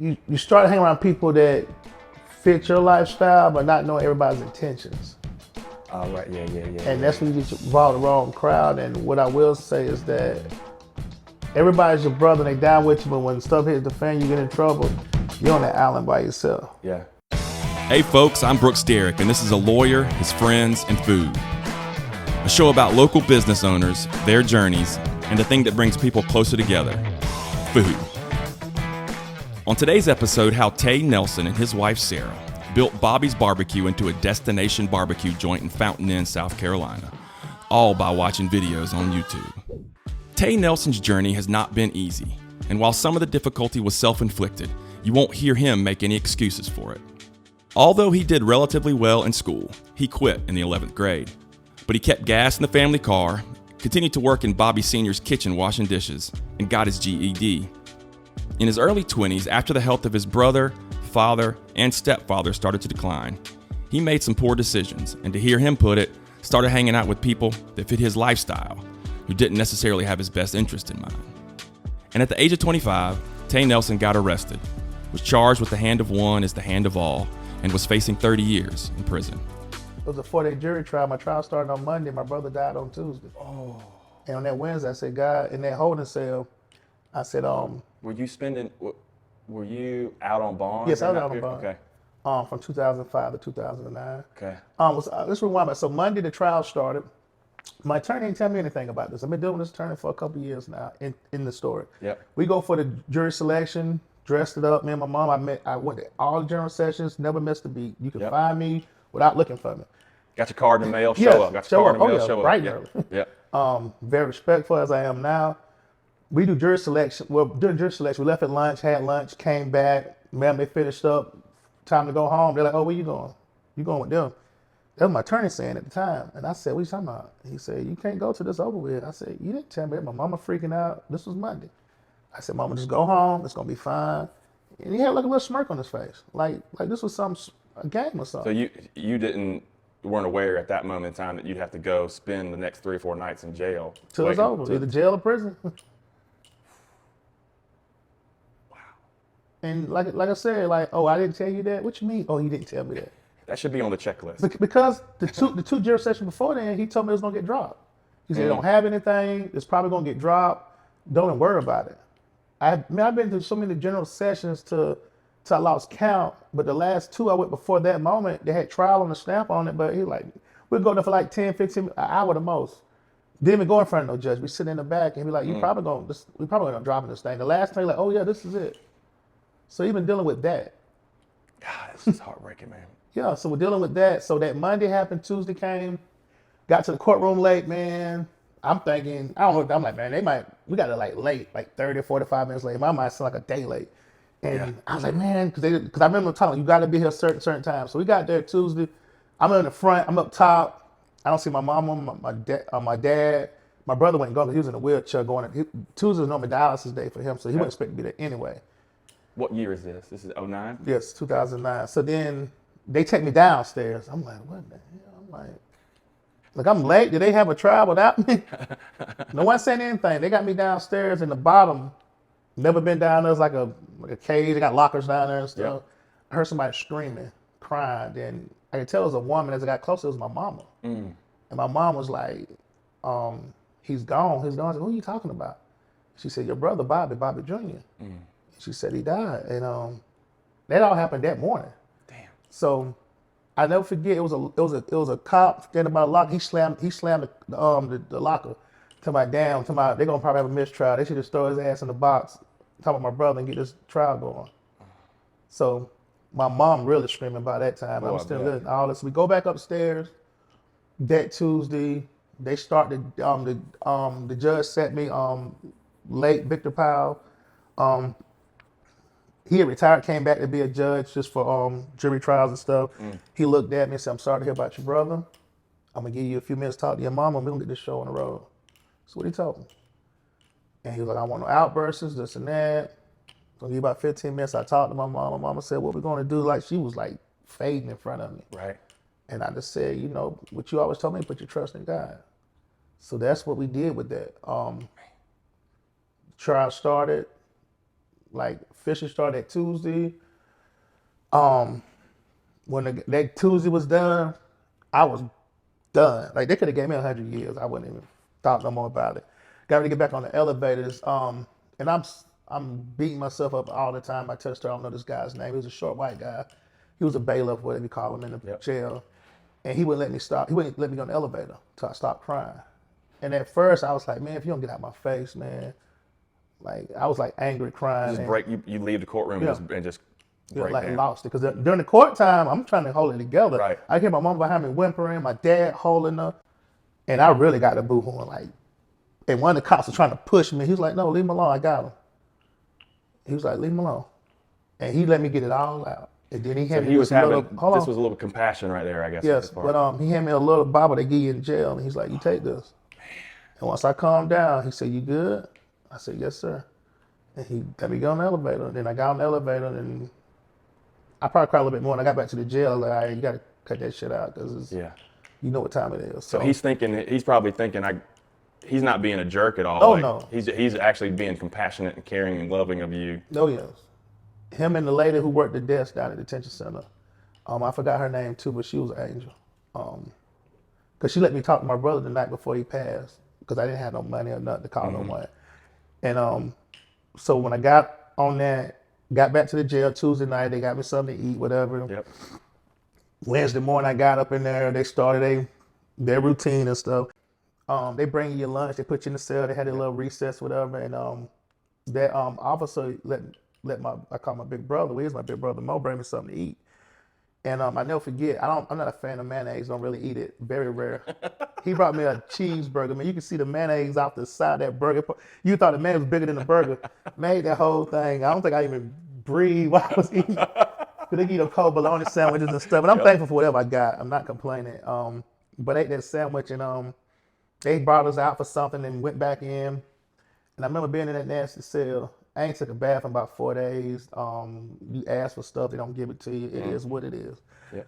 you start hanging around people that fit your lifestyle, but not knowing everybody's intentions. Oh, right, yeah. And that's when you get involved in the wrong crowd. And what I will say is that everybody's your brother and they down with you, but when stuff hits the fan, you get in trouble, you're on that island by yourself. Yeah. Hey folks, I'm Brooks Derrick, and this is A Lawyer, His Friends, and Food. A show about local business owners, their journeys, and the thing that brings people closer together, food. On today's episode, how Tay Nelson and his wife Sarah built Bobby's Barbecue into a destination barbecue joint in Fountain Inn, South Carolina, all by watching videos on YouTube. Tay Nelson's journey has not been easy, and while some of the difficulty was self-inflicted, you won't hear him make any excuses for it. Although he did relatively well in school, he quit in the 11th grade. But he kept gas in the family car, continued to work in Bobby Sr.'s kitchen washing dishes, and got his GED. In his early 20s, after the health of his brother, father, and stepfather started to decline, he made some poor decisions, and to hear him put it, started hanging out with people that fit his lifestyle, who didn't necessarily have his best interest in mind. And at the age of 25, Tay Nelson got arrested, was charged with the hand of one is the hand of all, and was facing 30 years in prison. It was a 4-day jury trial. My trial started on Monday. My brother died on Tuesday. Oh. And on that Wednesday, I said, God, in that holding cell, I said, Were you out on bond? Yes, I was out on bond. Okay. From 2005 to 2009. Okay. Let's rewind back. So Monday, the trial started. My attorney didn't tell me anything about this. I've been dealing with this attorney for a couple of years now in the story. Yep. We go for the jury selection, dressed it up. Me and my mom, I went to all the general sessions, never missed a beat. You can find me without looking for me. Got your card in the mail, show Yes, up. Got your card in the mail, show up. Bright and early. Yep. Very respectful as I am now. We do jury selection. Well, during jury selection, we left at lunch, had lunch, came back. Ma'am, they finished up. Time to go home. They're like, oh, where you going? You going with them? That was my attorney saying at the time. And I said, what are you talking about? He said, you can't go to this over with. I said, you didn't tell me that. My mama freaking out. This was Monday. I said, mama, just go home. It's going to be fine. And he had like a little smirk on his face. Like this was a game or something. So you weren't aware at that moment in time that you'd have to go spend the next 3 or 4 nights in jail. Till it's over. Either jail or prison. And like I said, oh, I didn't tell you that? What you mean? Oh, you didn't tell me that. That should be on the checklist. Because the two jury sessions before then, he told me it was going to get dropped. He said, they don't have anything. It's probably going to get dropped. Don't even worry about it. I've been to so many general sessions to I lost count. But the last 2 I went before that moment, they had trial on the stamp on it. But he like, we'll go there for like 10, 15, an hour the most. Didn't even go in front of no judge. We sit in the back and be like, we probably going to drop this thing. The last thing, like, oh yeah, this is it. So even dealing with that. God, this is heartbreaking, man. Yeah, so we're dealing with that. So that Monday happened, Tuesday came, got to the courtroom late, man. I'm thinking, I don't know, I'm like, man, we got it late, like 30 or 45 minutes late. My mind sounded like a day late. And I was like, man, because I remember telling you got to be here certain time. So we got there Tuesday. I'm in the front, I'm up top. I don't see my mom, my dad. My brother went and go because he was in a wheelchair going. Tuesday was normally dialysis day for him, so he wasn't expected to be there anyway. What year is this? This is 09? Yes, 2009. So then they take me downstairs. I'm like, what the hell? I'm like, I'm late. Did they have a trial without me? No one saying anything. They got me downstairs in the bottom. Never been down there. It's like a cage. They got lockers down there and stuff. Yep. I heard somebody screaming, crying. Then I could tell it was a woman. As I got closer, it was my mama. And my mom was like, he's gone. He's gone. I said, who are you talking about? She said, your brother, Bobby Jr. She said he died, and that all happened that morning. Damn. So I never forget. It was a cop standing by the locker. He slammed the locker. They're gonna probably have a mistrial. They should just throw his ass in the box. Talk about my brother and get this trial going. So my mom really screaming by that time. I'm still listening. All this. We go back upstairs. That Tuesday, they start the judge set me late. Victor Powell. He had retired, came back to be a judge just for jury trials and stuff. He looked at me and said, I'm sorry to hear about your brother. I'm going to give you a few minutes to talk to your mama. We're going to get this show on the road. So what he told me. And he was like, I want no outbursts, this and that. So give you about 15 minutes. I talked to my mom. My mama said, what we're going to do? Like, she was like fading in front of me. Right. And I just said, what you always told me, put your trust in God. So that's what we did with that. Trial started. like officially started that Tuesday. When that Tuesday was done, I was done. Like they could have gave me 100 years. I wouldn't even thought no more about it. Got ready to get back on the elevators. And I'm beating myself up all the time. I touched her. I don't know this guy's name. He was a short white guy. He was a bailiff, whatever you call him, in the jail. And he wouldn't let me stop. He wouldn't let me go on the elevator until I stopped crying. And at first I was like, man, if you don't get out my face, man. Like I was like angry, crying. Just break. You leave the courtroom and just break like down. lost it. Because during the court time, I'm trying to hold it together. Right. I hear my mom behind me whimpering, my dad holding her. And I really got the boo-hooing. Like, and one of the cops was trying to push me. He was like, no, leave him alone. I got him. He was like, leave him alone. And he let me get it all out. And then he had me This little, was a little compassion right there, I guess. yes, but he handed me a little Bible they give you in jail. And he's like, you take this. And once I calmed down, he said, you good? I said, yes, sir. And he let me go on the elevator. And then I got on the elevator and I probably cried a little bit more. And I got back to the jail. Like, all right, you got to cut that shit out because you know what time it is. So he's probably thinking, he's not being a jerk at all. Oh, like, no. He's actually being compassionate and caring and loving of you. Oh, yes. Him and the lady who worked the desk down at the detention center. I forgot her name too, but she was an angel. Because she let me talk to my brother the night before he passed because I didn't have no money or nothing to call no one. And so when I got on that, got back to the jail Tuesday night, they got me something to eat, whatever. Yep. Wednesday morning, I got up in there. They started their routine and stuff. They bring you your lunch. They put you in the cell. They had a little recess, whatever. And that officer I call my big brother. He was my big brother Mo. Bring me something to eat. And I never forget. I'm not a fan of mayonnaise. Don't really eat it. Very rare. He brought me a cheeseburger. Man, you can see the mayonnaise off the side of that burger. You thought the mayonnaise was bigger than the burger. Made that whole thing. I don't think I even breathed while I was eating. They eat a cold bologna sandwiches and stuff. And I'm thankful for whatever I got. I'm not complaining. But I ate that sandwich and they brought us out for something and went back in. And I remember being in that nasty cell. I ain't took a bath in about 4 days. You ask for stuff, they don't give it to you. It is what it is. Yeah.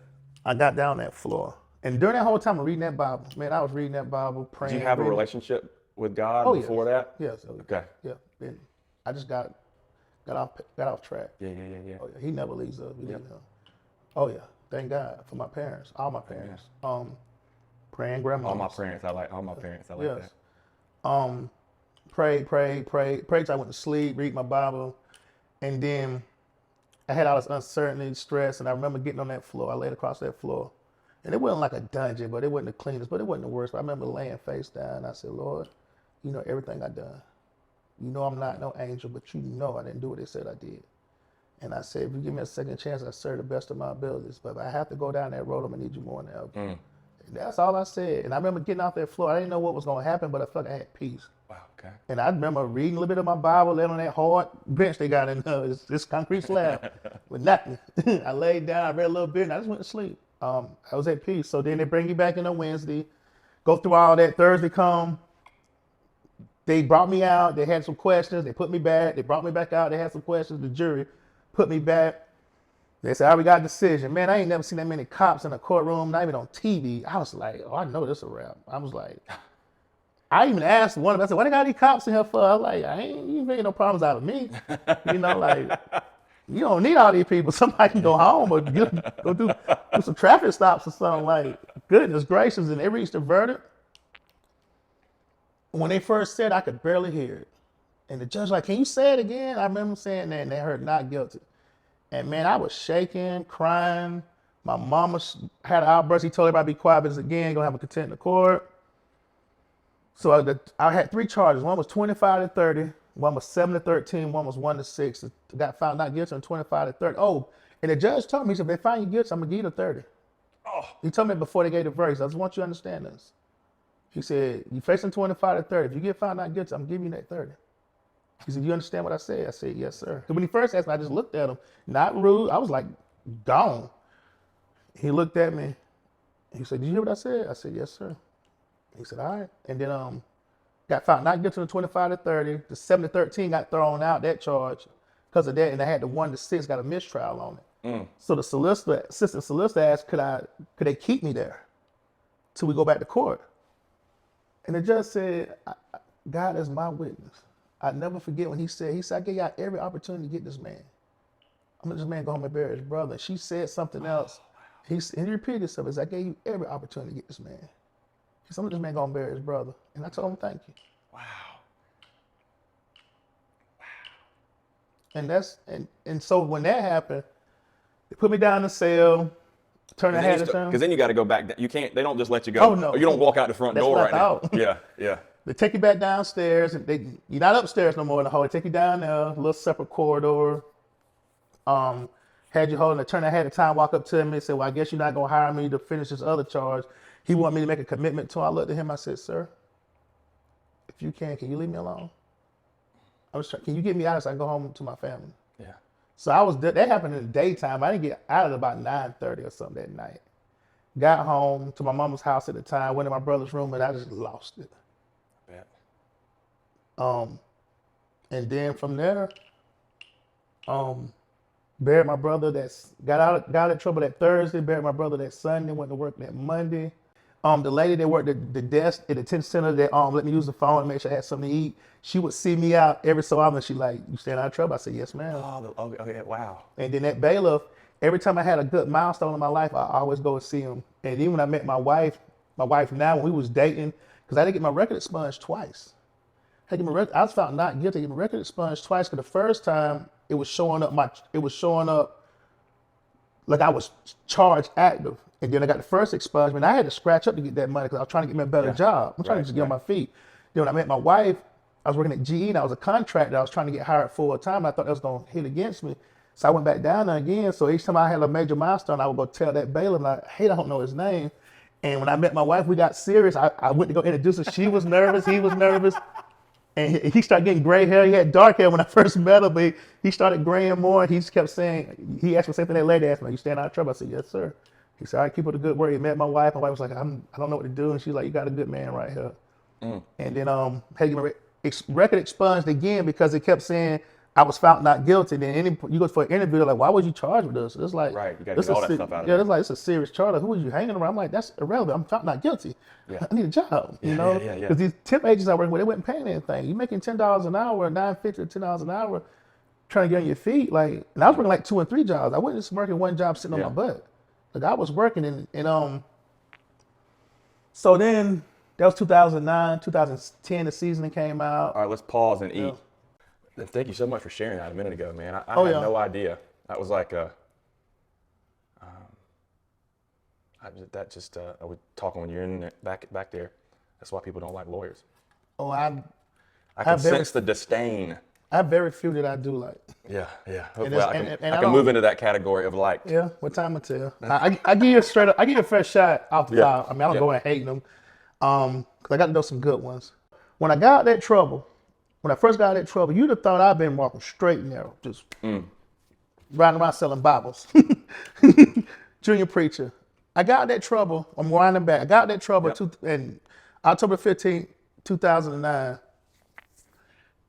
I got down that floor. And during that whole time of reading that Bible, man, I was reading that Bible, praying. Did you have a relationship with God before that? Yes. Okay. Yeah. And I just got off track. Yeah. Oh, yeah. He never leaves us. Oh, yeah. Thank God for my parents, all my parents. Praying grandma. All my parents. I like yes. that. Prayed till I went to sleep, read my Bible. And then I had all this uncertainty, stress, and I remember getting on that floor. I laid across that floor. And it wasn't like a dungeon, but it wasn't the cleanest, but it wasn't the worst. But I remember laying face down, and I said, Lord, you know everything I done. You know I'm not no angel, but you know I didn't do what they said I did. And I said, if you give me a second chance, I serve the best of my abilities. But if I have to go down that road, I'm going to need you more than ever. And that's all I said. And I remember getting off that floor. I didn't know what was going to happen, but I felt like I had peace. Wow, okay. And I remember reading a little bit of my Bible, laying on that hard bench they got in this concrete slab with nothing. I laid down, I read a little bit, and I just went to sleep. I was at peace. So then they bring you back in on Wednesday, go through all that. Thursday come, they brought me out. They had some questions. They put me back. They brought me back out. They had some questions. The jury put me back. They said, all right, we got a decision. Man, I ain't never seen that many cops in a courtroom, not even on TV. I was like, oh, I know this a rap. I was like, I even asked one of them, I said, what they got these cops in here for? I was like, you ain't making no problems out of me. You know, like, you don't need all these people. Somebody can go home or go do some traffic stops or something. Like, goodness gracious. And they reached a verdict. When they first said, I could barely hear it. And the judge like, can you say it again? I remember saying that, and they heard not guilty. And man, I was shaking, crying. My mama had an outburst. He told everybody to be quiet, but again, gonna have a contempt of court. So I had 3 charges. One was 25 to 30. One was 7 to 13. One was 1 to 6. Got found not guilty on 25 to 30. Oh, and the judge told me, he said, if they find you guilty, I'm gonna give you the 30. Oh. He told me before they gave the verdict. I just want you to understand this. He said, you facing 25 to 30. If you get found not guilty, I'm giving you that 30. He said, you understand what I said? I said, yes, sir. Because when he first asked me, I just looked at him, not rude. I was like, gone. He looked at me. He said, did you hear what I said? I said, yes, sir. He said, all right. And then got found not guilty on 25 to 30. The 7 to 13 got thrown out, that charge, because of that. And I had the 1 to 6, got a mistrial on it. So the assistant solicitor asked, could they keep me there till we go back to court? And the judge said, God is my witness. I never forget when he said, I gave y'all every opportunity to get this man. I'm gonna let this man go home and bury his brother. She said something else. He repeated himself. He said, I gave you every opportunity to get this man. He said, I'm gonna let this man go home and bury his brother. And I told him, thank you. Wow. And so when that happened, they put me down in the cell, turned the head around. Because then you got to go back. You can't. They don't just let you go. Oh, no. Or you don't walk out the front door right now. Yeah, yeah. They take you back downstairs, and you're not upstairs no more in the hall. They take you down there, a little separate corridor. Had you holding the turn. I had the time walk up to him and say, well, I guess you're not going to hire me to finish this other charge. He wanted me to make a commitment to him. I looked at him, I said, sir, if you can you leave me alone? Can you get me out so I can go home to my family? Yeah. So I was, that happened in the daytime. I didn't get out at about 9:30 or something that night. Got home to my mama's house at the time, went in my brother's room, and I just lost it. Yeah. And then from there, buried my brother got out of trouble that Thursday, buried my brother that Sunday, went to work that Monday. The lady that worked at the desk at the detention center that let me use the phone and make sure I had something to eat, she would see me out every so often. She like, you staying out of trouble? I said, yes, ma'am. Oh, okay, wow. And then that bailiff, every time I had a good milestone in my life, I always go and see him. And even when I met my wife now, when we was dating, because I didn't get my record expunged twice. I was found not guilty. I get my record expunged twice because the first time it was showing up like I was charged active. And then I got the first expungement. I had to scratch up to get that money because I was trying to get me a better job. I'm trying to just get on my feet. Then when I met my wife, I was working at GE and I was a contractor. I was trying to get hired full time. I thought that was going to hit against me. So I went back down there again. So each time I had a major milestone, I would go tell that bailiff, like, hey, I don't know his name. And when I met my wife, we got serious. I went to go introduce her. She was nervous. He was nervous. And he started getting gray hair. He had dark hair when I first met him, but he started graying more. And he just kept saying, he asked me the same thing that lady asked me, you staying out of trouble? I said, yes, sir. He said, all right, keep up the good work. He met my wife. My wife was like, I don't know what to do. And she's like, you got a good man right here. And then had to get my record expunged again because it kept saying I was found not guilty. Then you go for an interview, they're like, why was you charged with this? It's like, right, you got to get all that stuff out of it. Yeah, it's like, it's a serious charge. Like, who was you hanging around? I'm like, that's irrelevant. I'm found not guilty. Yeah. I need a job, you know? Because these temp agents I work with, they wasn't paying anything. You making $10 an hour, $9.50 or $10 an hour, trying to get on your feet. Like, and I was working like 2 and 3 jobs. I wasn't just working one job sitting on my butt. Like, I was working and so then that was 2009, 2010, the season came out. All right, let's pause and eat. And thank you so much for sharing that a minute ago, man. I had no idea. That was like I was talking when you're in there, back there. That's why people don't like lawyers. Oh, I can sense the disdain. I have very few that I do like. Yeah. And Well, I can move into that category of like. Yeah, what time to tell? I give you a fresh shot off the top. I mean, I don't go and hating them. Because I got to know some good ones. When I got out of that trouble, when I first got out of that trouble, you'd have thought I'd been walking straight and narrow, just riding around selling Bibles. Junior preacher. I got out of that trouble. I'm winding back. I got out of that trouble in October 15, 2009.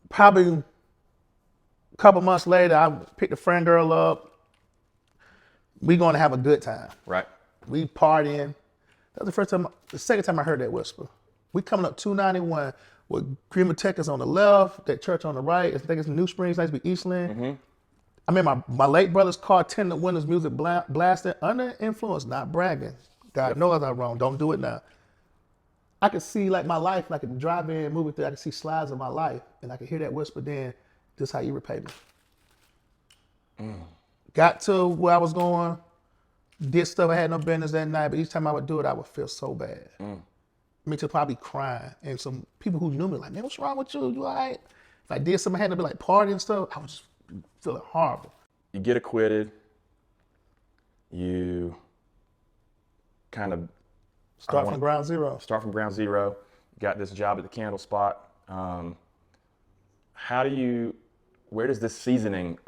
Probably a couple months later, I picked a friend girl up. We going to have a good time. Right. We partying. That was the second time I heard that whisper. We coming up 291 with Green Techers on the left, that church on the right. I think it's New Springs, nice to be Eastland. I mean, my late brother's car, tinted windows, music blasting, under influence, not bragging. God knows I'm wrong. Don't do it now. I could see like my life, like a drive-in movie through. I could see slides of my life, and I could hear that whisper. Then, this is how you repay me. Got to where I was going, did stuff I had no business that night, but each time I would do it, I would feel so bad. Me to probably crying, and some people who knew me like, man, what's wrong with you? You all right? If I did something, I had to be like partying and stuff, I was just feeling horrible. You get acquitted. You kind of start from ground zero. Got this job at the Candle Spot. Where does this seasoning,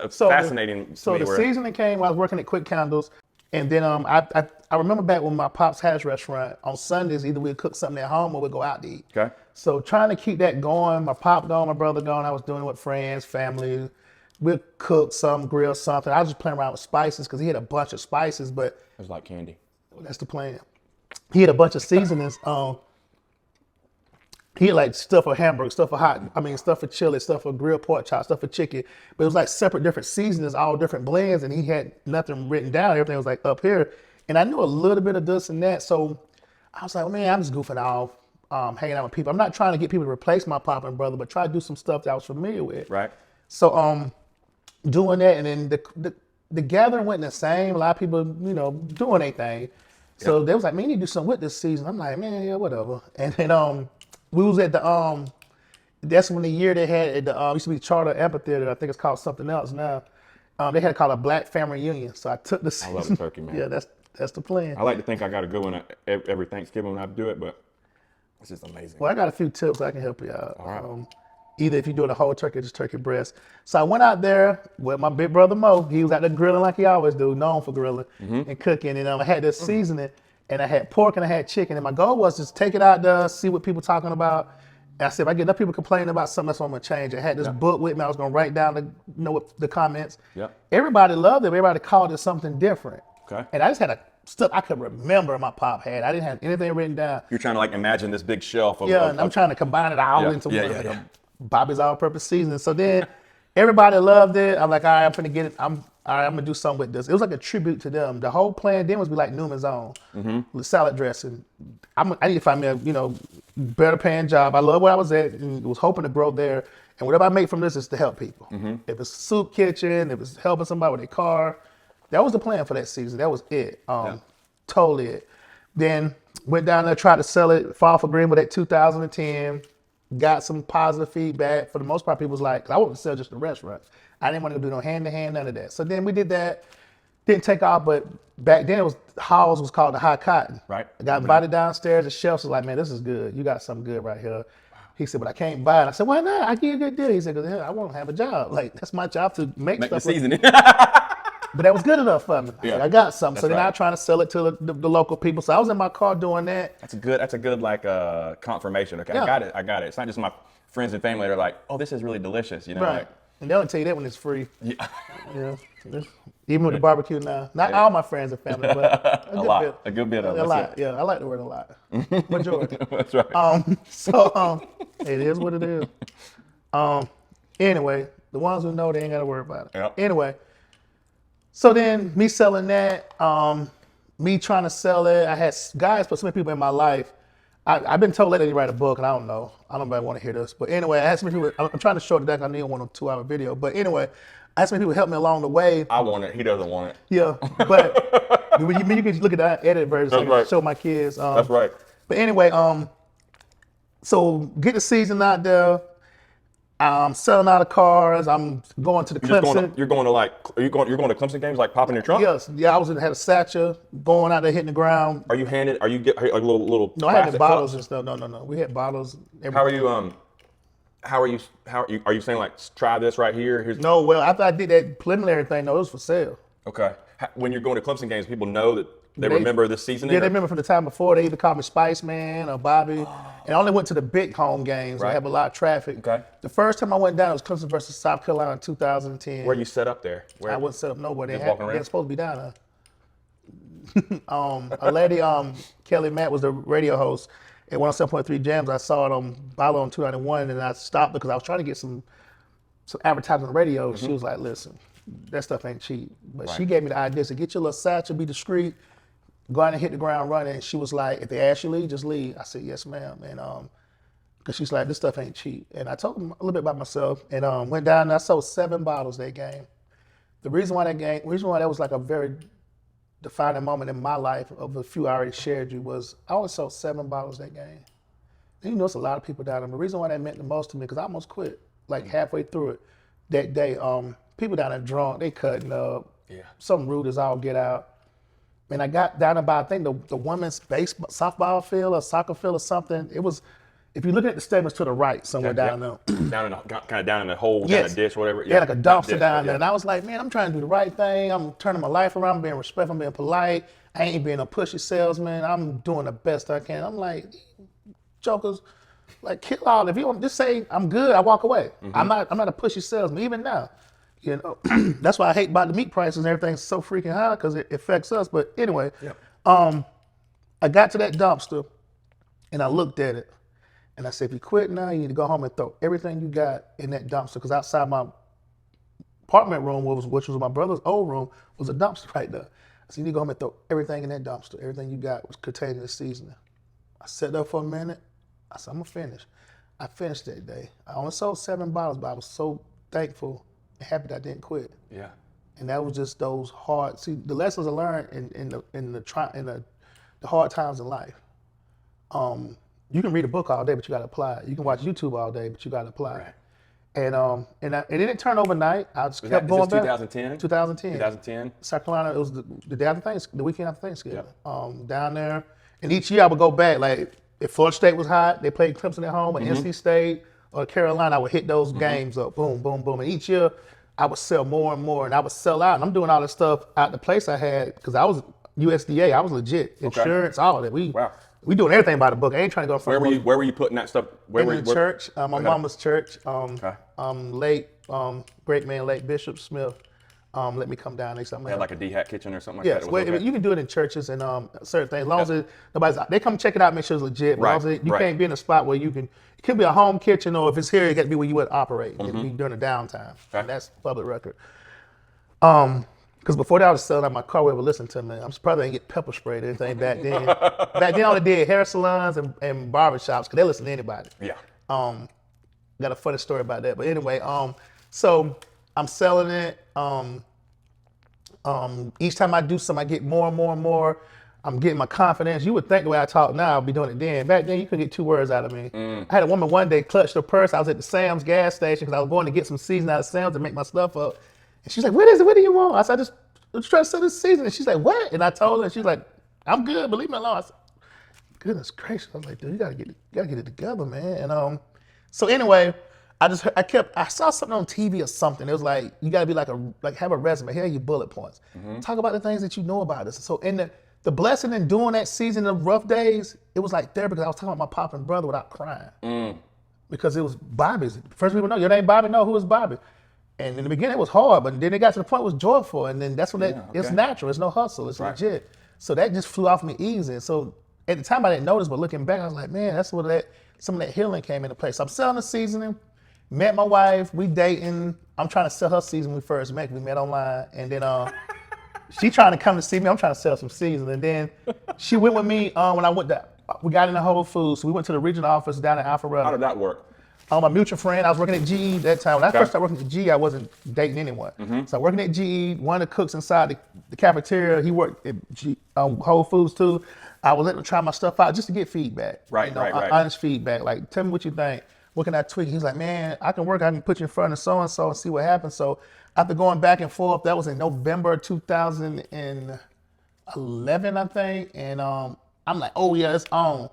fascinating. So the seasoning came when I was working at Quick Candles. And then I remember back when my pops had his restaurant, on Sundays, either we'd cook something at home or we'd go out to eat. Okay. So trying to keep that going, my pop gone, my brother gone, I was doing it with friends, family. We'd cook something, grill something. I was just playing around with spices because he had a bunch of spices, but. It was like candy. That's the plan. He had a bunch of seasonings. he had like stuff for hamburger, stuff for stuff for chili, stuff for grilled pork chop, stuff for chicken. But it was like separate different seasonings, all different blends, and he had nothing written down. Everything was like up here. And I knew a little bit of this and that. So I was like, well, man, I'm just goofing off, hanging out with people. I'm not trying to get people to replace my papa and brother, but try to do some stuff that I was familiar with. Right. So doing that, and then the gathering went the same. A lot of people, doing their thing. So they was like, man, you need to do something with this season. I'm like, man, yeah, whatever. And then we was at the that's when the year they had at the used to be Charter Amphitheater. I think it's called something else now. They had it called a Black Family Reunion. So I took the season. I love the turkey, man. Yeah, that's the plan. I like to think I got a good one every Thanksgiving when I do it, but it's just amazing. Well, I got a few tips I can help you out. All right. Either if you're doing a whole turkey or just turkey breast. So I went out there with my big brother Mo. He was out there grilling like he always do, known for grilling and cooking. And I had this seasoning, and I had pork and I had chicken. And my goal was just take it out there, see what people talking about. And I said, if I get enough people complaining about something, that's what I'm gonna change. I had this book with me. I was gonna write down the comments. Yeah. Everybody loved it. Everybody called it something different. Okay. And I just had stuff I could remember my pop had. I didn't have anything written down. You're trying to like imagine this big shelf of and I'm trying to combine it all into yeah. Bobby's all-purpose seasoning. So then everybody loved it. I'm like, all right, I'm gonna get it. I'm gonna do something with this. It was like a tribute to them. The whole plan then was be like Newman's Own, with salad dressing. I need to find me a better paying job. I love where I was at and was hoping to grow there. And whatever I make from this is to help people. If it's soup kitchen, if it's helping somebody with their car, that was the plan for that season. That was it. Totally it. Then went down there, tried to sell it, fall for Greenwood at 2010. Got some positive feedback. For the most part, people was like, I wanted to sell just the restaurant. I didn't want to do no hand-to-hand, none of that. So then we did that. Didn't take off, but back then Halls was called the High Cotton. Right. I got invited downstairs. The chef was like, man, this is good. You got something good right here. He said, but I can't buy it. I said, why not? I give you a good deal. He said, because I want to have a job. Like, that's my job to make the stuff. seasoning. But that was good enough for me. Yeah. I got something. That's so then right. I was trying to sell it to the local people. So I was in my car doing that. That's a good like confirmation. Okay, Yeah. I got it. It's not just my friends and family that are like, oh, this is really delicious. Right. Like, And they don't tell you that when it's free. yeah. Yeah. Even with the barbecue now. Not all my friends and family, but a good lot. bit. A good bit of A it. lot. Yeah, I like the word a lot. Majority. That's right. It is what it is. Anyway, the ones who know, they ain't got to worry about it. Yep. Anyway, so then me selling that, me trying to sell it, I had guys, but so many people in my life. I've been told lately to write a book, and I don't know. I don't really want to hear this. But anyway, I had so many people. I'm trying to short it down. I need one 2-hour video. But anyway, I had so many people help me along the way. I want it. He doesn't want it. Yeah, but you can look at the edited version so I can right. show my kids. That's right. But anyway, so get the season out there. I'm selling out of cars. I'm going to the Clemson. You're going to Clemson games, like popping your trunk? Yes, yeah. I had a satchel going out there hitting the ground. Are you get like little? No, I had the plastic bottles cups? and stuff. No. We had bottles. How are you saying like try this right here? Here's No, well, after I did that preliminary thing, no, it was for sale. Okay. When you're going to Clemson games, people know that they remember this seasoning? Yeah, they remember from the time before. They either called me Spice Man or Bobby. And I only went to the big home games. Right. They have a lot of traffic. Okay. The first time I went down, it was Clemson versus South Carolina in 2010. Where you set up there? I wasn't set up nowhere. Just walking around? They're supposed to be down there. A lady, Kelly Matt, was the radio host at 107.3 Jams. I saw it on Balo on 291, and I stopped because I was trying to get some advertising on the radio. She was like, listen, that stuff ain't cheap. But she gave me the idea to get your little satchel, be discreet, go out and hit the ground running. And she was like, if they ask you to leave, just leave. I said, yes, ma'am. And because she's like, this stuff ain't cheap. And I told them a little bit about myself, and went down and I sold 7 bottles that game. The reason why that was like a very defining moment in my life of the few I already shared you was I only sold 7 bottles that game. And you know, it's a lot of people down there. The reason why that meant the most to me, because I almost quit like halfway through it that day. People down there drunk, they cutting up. Yeah. Some rude as all get out. And I got down about, I think, the women's softball field or soccer field or something. It was, if you look at the statements to the right, somewhere down there. Down in the hole, down the dish, whatever. Yeah, like a dumpster down there. And I was like, man, I'm trying to do the right thing. I'm turning my life around. I'm being respectful. I'm being polite. I ain't being a pushy salesman. I'm doing the best I can. I'm like, jokers, like kill all. If you want, just say I'm good. I walk away. I'm not a pushy salesman. Even now, you know, that's why I hate about the meat prices and everything's so freaking high because it affects us. But anyway, I got to that dumpster and I looked at it. And I said, if you quit now, you need to go home and throw everything you got in that dumpster. Because outside my apartment room, which was my brother's old room, was a dumpster right there. So you need to go home and throw everything in that dumpster. Everything you got was contained in the seasoning. I sat there for a minute. I said, I'm going to finish. I finished that day. I only sold 7 bottles, but I was so thankful and happy that I didn't quit. Yeah. And that was just those hard, see, the lessons I learned in the hard times in life. You can read a book all day, but you got to apply it. You can watch YouTube all day, but you got to apply it. And it didn't turn overnight. I just kept going back. 2010? 2010. 2010? South Carolina, it was the day after Thanksgiving, the weekend after Thanksgiving. Down there. And each year I would go back. Like, if Florida State was hot, they played Clemson at home, or NC State or Carolina, I would hit those games up. Boom, boom, boom. And each year I would sell more and more. And I would sell out. And I'm doing all this stuff out the place I had, because I was USDA. I was legit. Insurance, all of that. We doing everything by the book. I ain't trying to go from Where were you putting that stuff? in the church, my mama's church. Late great man, late Bishop Smith, let me come down. They had like a D-hat kitchen or something like yes, that? Yes, you can do it in churches and certain things. As long as nobody's, they come check it out, make sure it's legit. But as long as you can't be in a spot where you can. It could be a home kitchen, or if it's here, it got to be where you would operate. It can be during the downtime. And that's public record. Because before that, I was selling out my car, whoever listened to me. I'm surprised I didn't get pepper sprayed or anything back then. Back then, I only did hair salons and barbershops, because they listen to anybody. Yeah. Got a funny story about that. But anyway, so I'm selling it. Each time I do something, I get more and more and more. I'm getting my confidence. You would think the way I talk now, I'll be doing it then. Back then, you couldn't get 2 words out of me. I had a woman one day clutch her purse. I was at the Sam's gas station because I was going to get some seasoning out of Sam's to make my stuff up. And she's like, what is it? What do you want? I said, I'm just trying to sell this season. And she's like, what? And I told her, and she's like, I'm good, but leave me alone. I said, goodness gracious. I was like, dude, you gotta get it together, man. And so anyway, I saw something on TV or something. It was like, you gotta be have a resume. Here are your bullet points. Talk about the things that you know about this. So in the blessing in doing that season of rough days, it was like therapy, because I was talking about my pop and brother without crying. Because it was Bobby's. First people know, your name Bobby? No, who is Bobby? And in the beginning, it was hard, but then it got to the point it was joyful. And then that's when it's natural. It's no hustle. It's legit. So that just flew off me easy. So at the time, I didn't notice, but looking back, I was like, man, that's where some of that healing came into place. So I'm selling the seasoning, met my wife, we dating. I'm trying to sell her seasoning when we first met. We met online. And then she trying to come to see me. I'm trying to sell some seasoning. And then she went with me when we got into Whole Foods. So we went to the regional office down in Alpharetta. How did that work? My mutual friend, I was working at GE that time. When I first started working at GE, I wasn't dating anyone. So I'm working at GE. One of the cooks inside the cafeteria, he worked at Whole Foods too. I was letting him try my stuff out just to get feedback. Right. Honest feedback. Like, tell me what you think. What can I tweak? He's like, man, I can put you in front of so-and-so and see what happens. So after going back and forth, that was in November 2011, I think. And I'm like, oh yeah, it's on.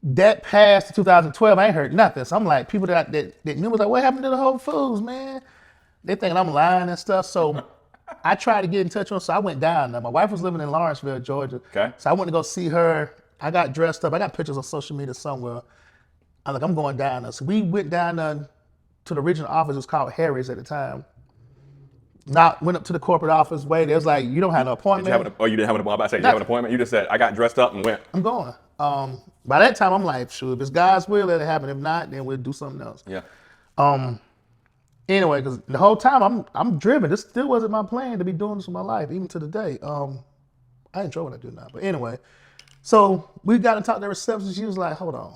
That passed to 2012, I ain't heard nothing. So I'm like, people that knew was like, what happened to the Whole Foods, man? They thinking I'm lying and stuff. So I tried to get in touch with her, so I went down there. My wife was living in Lawrenceville, Georgia. Okay. So I went to go see her. I got dressed up. I got pictures on social media somewhere. I'm like, I'm going down there. So we went down there to the regional office. It was called Harry's at the time. Went up to the corporate office. It was like, you don't have an appointment. You didn't have an appointment? I said, you have an appointment? You just said, I got dressed up and went. I'm going. By that time, I'm like, sure, if it's God's will, let it happen. If not, then we'll do something else. Yeah. Anyway, because the whole time I'm driven. This still wasn't my plan to be doing this in my life, even to the day. I enjoy what I do now. But anyway, so we got to talk to the receptionist. She was like, hold on.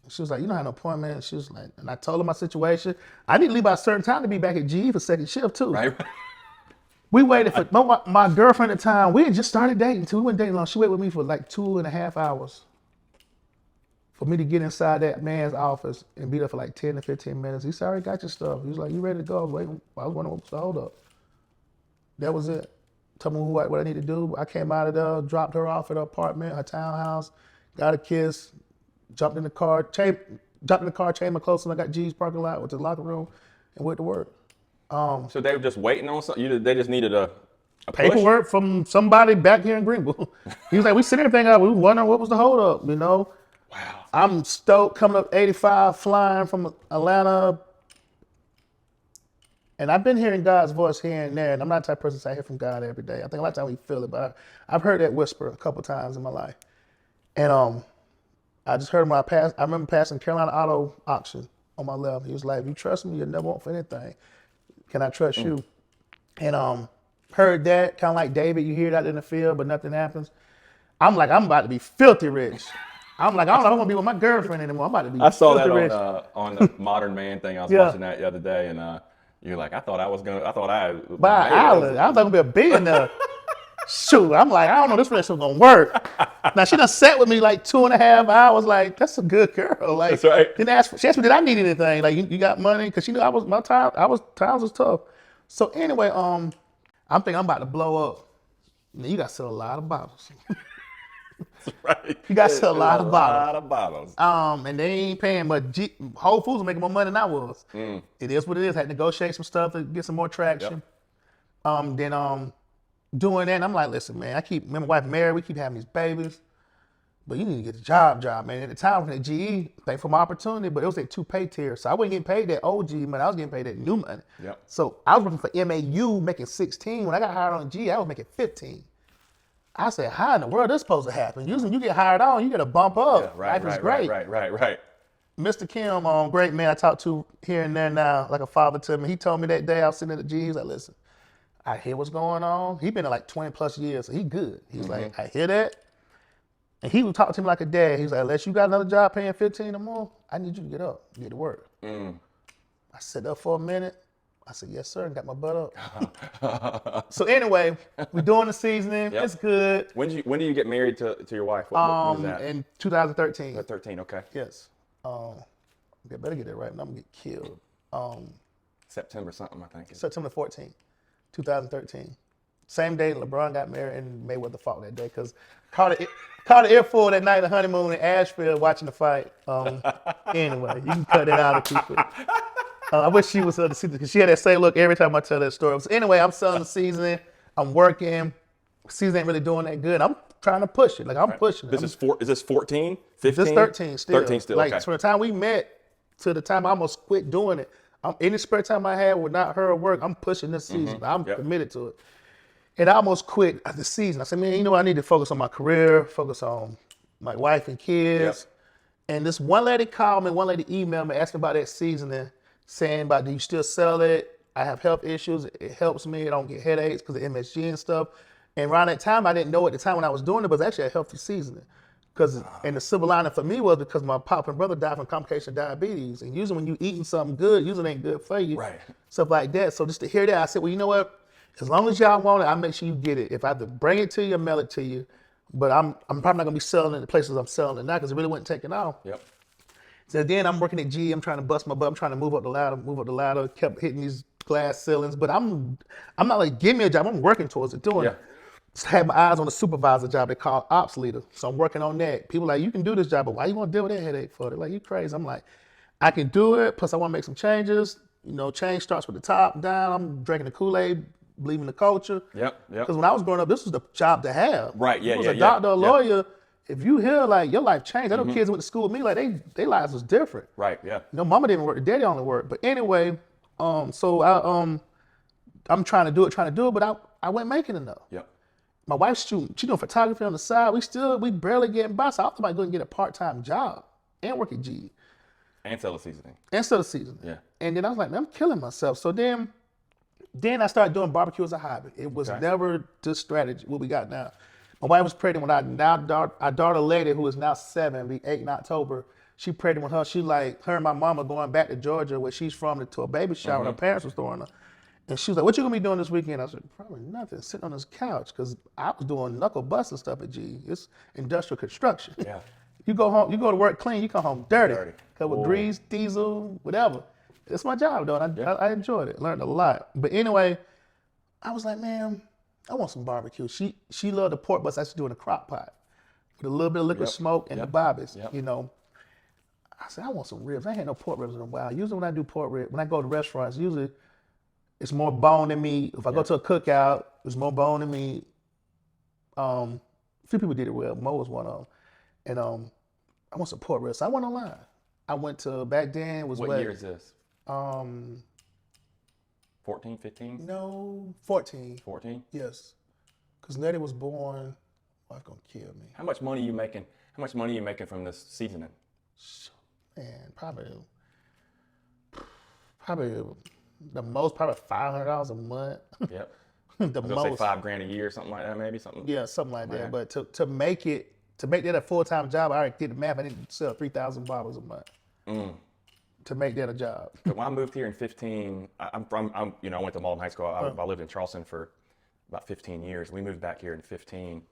She was like, you don't have an appointment. She was like, and I told her my situation. I need to leave by a certain time to be back at GE for second shift too. Right. We waited for my girlfriend at the time. We had just started dating too. We went dating long. She waited with me for like 2.5 hours for me to get inside that man's office and be there for like 10 to 15 minutes. He said, I already got your stuff. He was like, you ready to go? I was waiting. I was wondering what was the hold up. That was it. Told me what I need to do. I came out of there, dropped her off at her apartment, her townhouse, got a kiss, jumped in the car, changed my clothes, and I got G's parking lot, went to the locker room, and went to work. So they were just waiting on something? They just needed a paperwork from somebody back here in Greenville. He was like, we set everything up. We were wondering what was the hold up, you know? Wow. I'm stoked coming up 85, flying from Atlanta. And I've been hearing God's voice here and there, and I'm not the type of person to say I hear from God every day. I think a lot of times we feel it, but I've heard that whisper a couple times in my life. And I just heard him. I remember passing Carolina Auto Auction on my left. He was like, "If you trust me, you'll never want for anything. Can I trust you?" And heard that, kind of like David, you hear that in the field, but nothing happens. I'm like, I'm about to be filthy rich. I'm like, I don't know if I'm gonna be with my girlfriend anymore. I'm about to be I saw filthy that rich. on the Modern Man thing. I was Yeah. watching that the other day, and you're like, I thought I had Buy an made it. island. I was gonna be a billionaire. Shoot, I'm like, I don't know, this relationship gonna work. Now she done sat with me like 2.5 hours. Like, that's a good girl. Like, That's right. she asked me, did I need anything? Like, you got money? Because she knew times was tough. So anyway, I'm thinking I'm about to blow up. Man, you got to sell a lot of bottles. Right. You got to sell a lot of bottles. A lot of bottles. And they ain't paying, but Whole Foods was making more money than I was. It is what it is. Had to negotiate some stuff to get some more traction. Then doing that, and I'm like, listen, man, me and my wife married, we keep having these babies, but you need to get the job, man. At the time, at GE, thank for my opportunity, but it was at 2 pay tiers. So I wasn't getting paid that OG money, I was getting paid that new money. Yep. So I was working for MAU making 16. When I got hired on GE, I was making 15. I said, how in the world is this supposed to happen? Usually you get hired on, you get a bump up. Life is great. Right. Mr. Kim, great man I talk to here and there now, like a father to me. He told me that day I was sitting at the GE, he was like, listen, I hear what's going on. He been there like 20 plus years, so he good. He's like, I hear that. And he would talk to me like a dad. He's like, unless you got another job paying 15 or more, I need you to get up, get to work. I sat up for a minute. I said, yes, sir, and got my butt up. So anyway, we're doing the seasoning. Yep. It's good. When do you get married to your wife? When was that? In 2013. 13, okay. Yes. I better get it right, I'm gonna get killed. September something, I think. September 14th, 2013. Same day LeBron got married and Mayweather fought that day because caught the airport that night, the honeymoon in Asheville watching the fight. Anyway, you can cut it out and keep it. I wish she was the season because she had that same look every time I tell that story. So anyway, I'm selling the seasoning. I'm working. Season ain't really doing that good. I'm trying to push it. Like I'm pushing it. Is this 14, 15? This 13 still. 13 still, Like okay. from the time we met to the time I almost quit doing it, any spare time I had with not her work, I'm pushing this season. I'm committed to it. And I almost quit the season. I said, man, you know what? I need to focus on my career, focus on my wife and kids. And this one lady called me, one lady emailed me, asking about that seasoning, saying about, do you still sell it? I have health issues. It helps me. I don't get headaches because of MSG and stuff. And around that time, I didn't know at the time when I was doing it, but it was actually a healthy seasoning. And the silver lining for me was because my pop and brother died from complication of diabetes. And usually when you eating something good, usually it ain't good for you. Right. Stuff like that. So just to hear that, I said, well, you know what? As long as y'all want it, I'll make sure you get it. If I have to bring it to you, mail it to you. But I'm probably not gonna be selling it in the places I'm selling it now because it really wasn't taking off. Yep. So then I'm working at GE. I'm trying to bust my butt. I'm trying to move up the ladder. Kept hitting these glass ceilings. But I'm not like, give me a job. I'm working towards it, doing it. Just had my eyes on the supervisor job they call ops leader. So I'm working on that. People are like, you can do this job, but why you want to deal with that headache for? They're like, you crazy. I'm like, I can do it. Plus I want to make some changes. You know, change starts with the top down. I'm drinking the Kool-Aid, believing the culture. Yep. Because when I was growing up, this was the job to have. Right, If you was a doctor, a lawyer, if you hear like your life changed, I know kids went to school with me, like they lives was different. Right, yeah. You know, mama didn't work, daddy only worked. But anyway, so I'm trying to do it, but I wasn't making enough. Yep. My wife's shooting, she doing photography on the side. We barely getting by. So I thought about going to get a part-time job and work at GE. And sell the seasoning. Instead of seasoning. Yeah. And then I was like, man, I'm killing myself. So then I started doing barbecue as a hobby. It was never this strategy, what we got now. My wife was pregnant when our daughter lady, who is now 7, be 8 in October, she pregnant with her. She like, her and my mama going back to Georgia where she's from to a baby shower. Her parents was throwing her. And she was like, what you gonna be doing this weekend? I said, probably nothing, sitting on this couch. Cause I was doing knuckle busting stuff at GE. It's industrial construction. Yeah. You go home, you go to work clean, you come home dirty. Covered with grease, diesel, whatever. It's my job though, and I enjoyed it, learned a lot. But anyway, I was like, man, I want some barbecue. She loved the pork butts I used to do in a crock pot with a little bit of liquid smoke and the bobbies, you know. I said, I want some ribs. I ain't had no pork ribs in a while. Usually when I do pork ribs, when I go to restaurants, usually it's more bone than meat. If I go to a cookout, it's more bone than meat. A few people did it well. Mo was one of them. And I want some pork ribs. So I went online. I went to, back then, was what year is this? 14, 14, 15? No, 14. 14? Yes. Because Nettie was born Wife gonna kill me. How much money are you making? How much money are you making from this seasoning? Man, probably the most, probably $500 a month. Yep. The I was gonna most. say $5,000 a year, something like that, maybe something. Yeah, something like Yeah. that. But to make that a full-time job, I already did the math. I didn't sell 3,000 bottles a month. To make that a job. But when I moved here in 15, I went to Malden High School. I lived in Charleston for about 15 years. We moved back here in 15,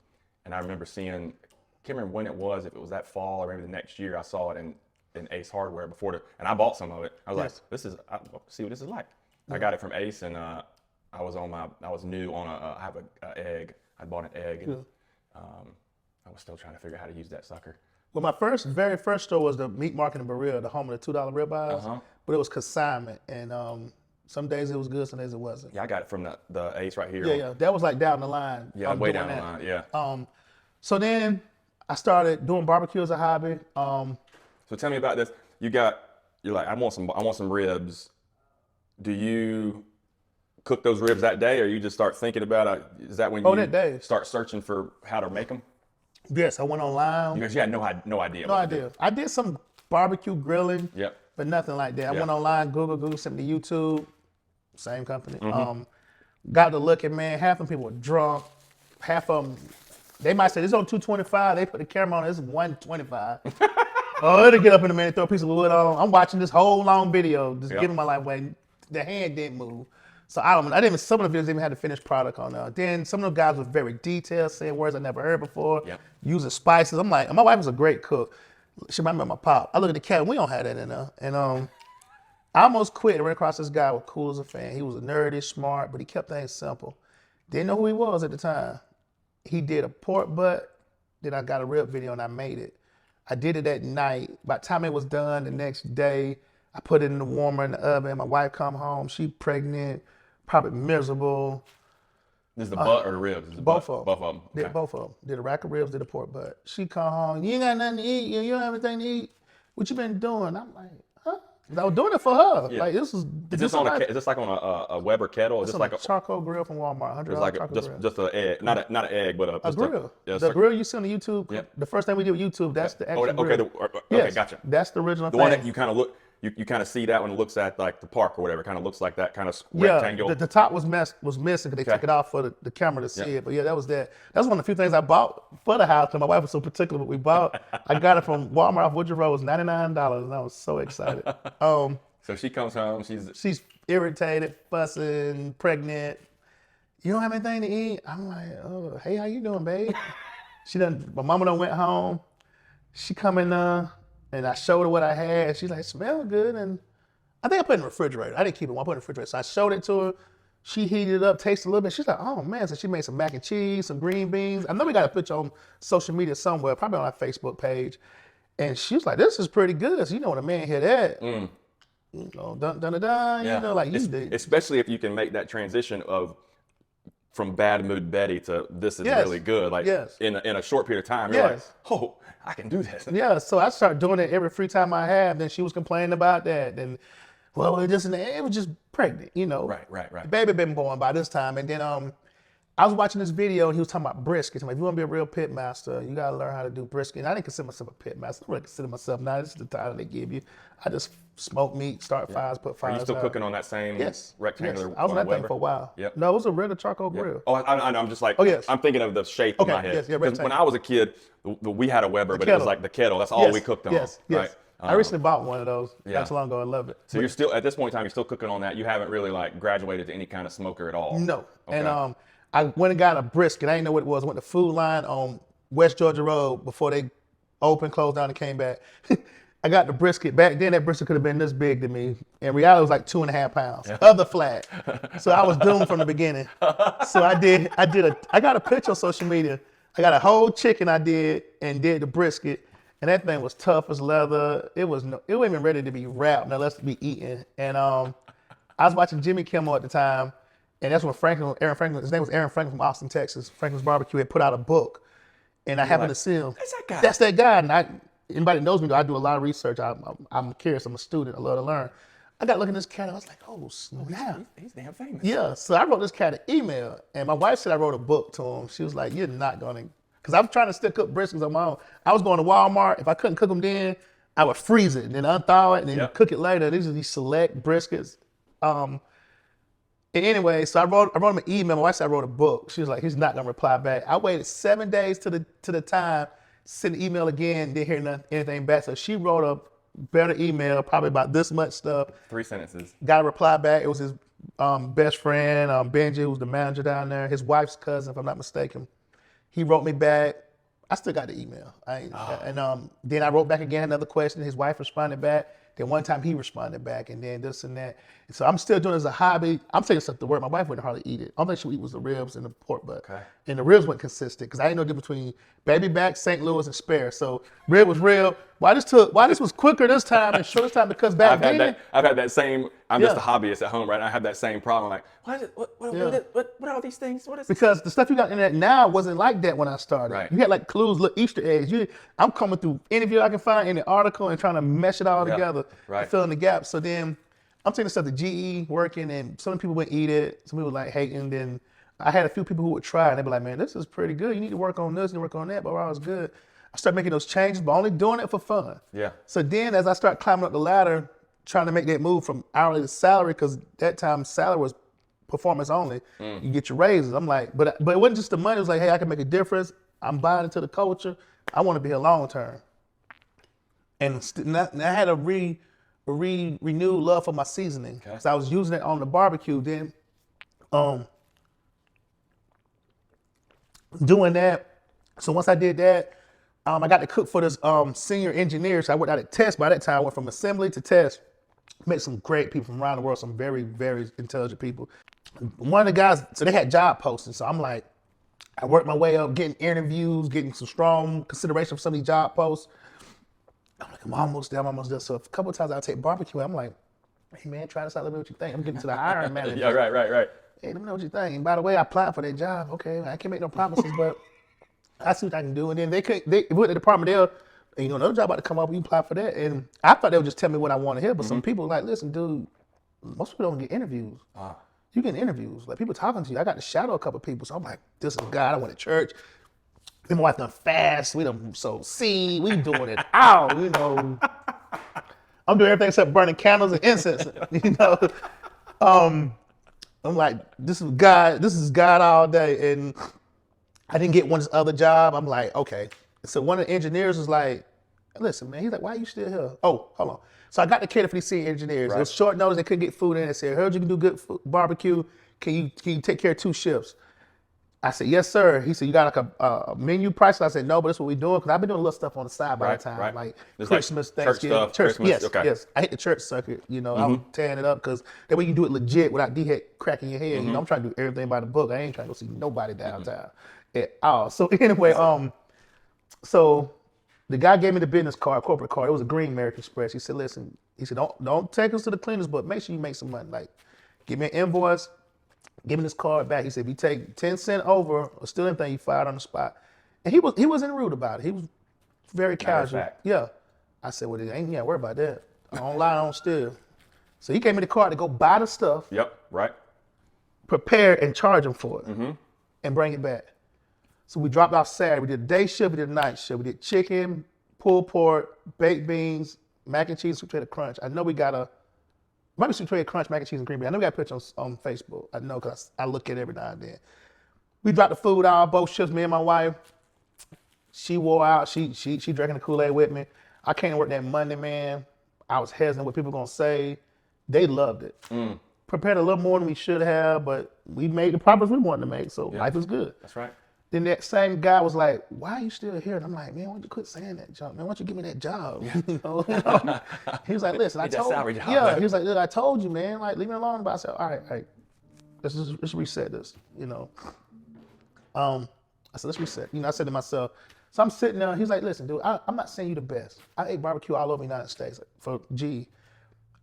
and I remember seeing, can't remember when it was, if it was that fall or maybe the next year, I saw it in Ace Hardware and I bought some of it. I was like, I'll see what this is like. I got it from Ace, and I was new on I have an egg. I bought an egg, and I was still trying to figure out how to use that sucker. Well, my very first store was the Meat Market in Berea, the home of the $2 ribeyes. But it was consignment, and some days it was good, some days it wasn't. Yeah, I got it from the Ace right here. Yeah, that was like down the line. Yeah, way down the line. Yeah. So then I started doing barbecue as a hobby. So tell me about this. You're like, I want some ribs. Do you cook those ribs that day, or you just start thinking about it? Is that when you that day. start searching for how to make them? Yes, I went online. Because you had no idea. No idea. I did some barbecue grilling, Yep. but nothing like that. I went online, Google, sent me to YouTube, same company. Got to looking, man, half of them people were drunk. Half of them, they might say, it's on 225. They put the camera on, it's 125. Oh, it'll get up in a minute, throw a piece of wood on. I'm watching this whole long video, just giving my life away. The hand didn't move. So some of the videos even had the finished product on there. Then some of the guys were very detailed, saying words I never heard before, using spices. I'm like, my wife is a great cook. She reminded me of my pop. I look at the cat, we don't have that in there. And I almost quit and ran across this guy with cool as a fan. He was nerdy, smart, but he kept things simple. Didn't know who he was at the time. He did a pork butt, then I got a rib video and I made it. I did it at night. By the time it was done the next day, I put it in the warmer in the oven. My wife come home, she pregnant, probably miserable. This is the butt or the ribs? Both of them. Both of them. Okay. Did both of them. Did a rack of ribs, did a pork butt. She come home, you ain't got nothing to eat, you don't have anything to eat. What you been doing? I'm like, huh? I was doing it for her. Yeah. Like this is. Is this like on a Weber kettle? Is this like a charcoal grill from Walmart? $100 like charcoal grill. just an egg, not an egg, but A grill. Yeah, the grill you see on the YouTube. Yep. The first thing we did with YouTube, that's the actual grill. Okay, Yes, gotcha. That's the original The thing. one that you kind of look, you kind of see that when it looks at like the park or whatever. Kind of looks like that kind of rectangle. Yeah, the top was missing because they took it off for the camera to see it. But yeah, that was that. That's one of the few things I bought for the house. And my wife was so particular what we bought. I got it from Walmart off Woodruff Road. It was $99, and I was so excited. So she comes home. She's irritated, fussing, pregnant. You don't have anything to eat? I'm like, oh, hey, how you doing, babe? My mama done went home. She come in and I showed her what I had. She's like, smell good. And I think I put it in the refrigerator. I didn't keep it. I put it in the refrigerator. So I showed it to her. She heated it up, tasted a little bit. She's like, oh man. So she made some mac and cheese, some green beans. I know we got a picture on social media somewhere, probably on our Facebook page. And she was like, this is pretty good. So you know when a man hear that, you know, dun, you know, like you did. Especially if you can make that transition from bad mood Betty to this is really good. Like in a short period of time, you're like, oh, I can do this. Yeah, so I started doing it every free time I have. Then she was complaining about that. And well, it was just pregnant, you know. Right. The baby been born by this time. And then I was watching this video and he was talking about brisket. He's like, if you want to be a real pitmaster, you got to learn how to do brisket. And I didn't consider myself a pitmaster. I don't really consider myself now. This is the title they give you. I just smoke meat, start fires, put fires. Are you still cooking on that same rectangular? Yes. I was on that thing for a while. Yep. No, it was a regular charcoal grill. Oh, I'm just like, yes. I'm thinking of the shape in my head. Yes, Because when I was a kid, we had a Weber, but it was like the kettle. That's all we cooked on. Yes. Right? I recently bought one of those not too long ago. I love it. So you're still, at this point in time, you're still cooking on that. You haven't really like graduated to any kind of smoker at all. No. Okay. And I went and got a brisket. I didn't know what it was. I went to Food Line on West Georgia Road before they opened, closed down, and came back. I got the brisket. Back then, that brisket could have been this big to me. In reality, it was like 2.5 pounds of the flat. So I was doomed from the beginning. So I got a picture on social media. I got a whole chicken I did and did the brisket. And that thing was tough as leather. It wasn't even ready to be wrapped, now let's be eaten. And I was watching Jimmy Kimmel at the time. And that's when Aaron Franklin, his name was Aaron Franklin from Austin, Texas. Franklin's Barbecue had put out a book. And I happened to see him. That's that guy. That's that guy. And anybody that knows me, I do a lot of research. I'm curious. I'm a student. I love to learn. I got looking at this cat. I was like, oh, snap. He's damn famous. Yeah. So I wrote this cat an email. And my wife said I wrote a book to him. She was like, you're not going to Because I was trying to still cook briskets on my own. I was going to Walmart. If I couldn't cook them then, I would freeze it and then unthaw it and then cook it later. These are these select briskets. And anyway, so I wrote him an email. My wife said I wrote a book. She was like, he's not gonna reply back. I waited 7 days to the time, sent an email again, didn't hear anything back. So she wrote a better email, probably about this much stuff. 3 sentences. Got a reply back. It was his best friend, Benji, who's the manager down there, his wife's cousin, if I'm not mistaken. He wrote me back. I still got the email. And then I wrote back again another question. His wife responded back. Then one time he responded back, and then this and that. And so I'm still doing it as a hobby. I'm taking stuff to work. My wife wouldn't hardly eat it. All thing she would eat was the ribs and the pork butt. Okay. And the ribs weren't consistent because I didn't know the difference between baby back, St. Louis, and spare. So rib was rib. Why this was quicker this time and shorter time because back then. I've had that same. I'm just a hobbyist at home, right? I have that same problem. Like, what are all these things? What is because the stuff you got in there now wasn't like that when I started. Right. You had like clues, little Easter eggs. I'm coming through interview I can find in the article and trying to mesh it all together, right. fill in the gaps. So then I'm taking stuff to GE working, and some people would eat it, some people like hating. Then I had a few people who would try, and they'd be like, "Man, this is pretty good. You need to work on this, you need to work on that." But I was good. I started making those changes, but only doing it for fun. Yeah. So then, as I start climbing up the ladder, trying to make that move from hourly to salary, because that time salary was performance only. You get your raises. I'm like, but it wasn't just the money. It was like, hey, I can make a difference. I'm buying into the culture. I want to be here long term. And I had a renewed love for my seasoning because I was using it on the barbecue. Then, doing that. So once I did that, I got to cook for this senior engineer. So I worked out at test. By that time, I went from assembly to test. Met some great people from around the world, some very, very intelligent people. One of the guys, so they had job postings. So I'm like, I worked my way up, getting interviews, getting some strong consideration for some of these job posts. I'm like, I'm almost there. So a couple of times I'll take barbecue. I'm like, hey man, try this out. Let me know what you think. I'm getting to the hiring manager. Yeah, right. Hey, let me know what you think. And by the way, I applied for that job. Okay, I can't make no promises, but I see what I can do. And then they went to the department there. And, another job about to come up, you apply for that. And I thought they would just tell me what I want to hear. But some people like, listen, dude, most people don't get interviews. You get interviews. Like, people talking to you. I got to shadow a couple of people. So I'm like, this is God. I went to church. Me and my wife done fast. We done sowed seed. We doing it out, I'm doing everything except burning candles and incense, I'm like, this is God all day. And I didn't get one other job. I'm like, okay. So one of the engineers was like, listen, man. He's like, why are you still here? Oh, hold on. So I got to cater for these senior engineers. Right. It was short notice. They couldn't get food in. They said, heard you can do good barbecue. Can you take care of 2 shifts? I said, yes, sir. He said, you got like a menu price? I said, no, but that's what we're doing. Because I've been doing a little stuff on the side by the time. Like it's Christmas, like Thanksgiving. Church stuff, Christmas. Yes, okay. yes. I hit the church circuit. I'm tearing it up because that way you can do it legit without D-head cracking your head. I'm trying to do everything by the book. I ain't trying to go see nobody downtown at all. So anyway, so the guy gave me the business card, corporate card. It was a green American Express. He said, listen, don't take us to the cleaners, but make sure you make some money. Like, give me an invoice, give me this card back. He said, if you take 10 cents over or steal anything, you fired on the spot. And he wasn't rude about it. He was very casual. Yeah. I said, well, ain't you gotta worry about that. I don't lie, I don't steal. So he gave me the card to go buy the stuff. Yep, right. Prepare and charge him for it and bring it back. So we dropped off Saturday. We did a day shift, we did a night shift. We did chicken, pulled pork, baked beans, mac and cheese, sweet potato crunch. I know we got might be sweet potato crunch, mac and cheese, and green beans. I know we got pictures on Facebook. I know because I look at it every now and then. We dropped the food out, both shifts, me and my wife. She wore out. She drinking the Kool-Aid with me. I came to work that Monday, man. I was hesitant what people were going to say. They loved it. Prepared a little more than we should have, but we made the progress we wanted to make, so life is good. That's right. Then that same guy was like, why are you still here? And I'm like, man, why don't you quit saying that job? Man, why don't you give me that job? He was like, listen, I told you. Yeah, he was like, look, I told you, man. Like, leave me alone. But I said, all right, let's reset this, I said, let's reset. I said to myself, so I'm sitting there. He's like, listen, dude, I'm not saying you the best. I ate barbecue all over the United States for G.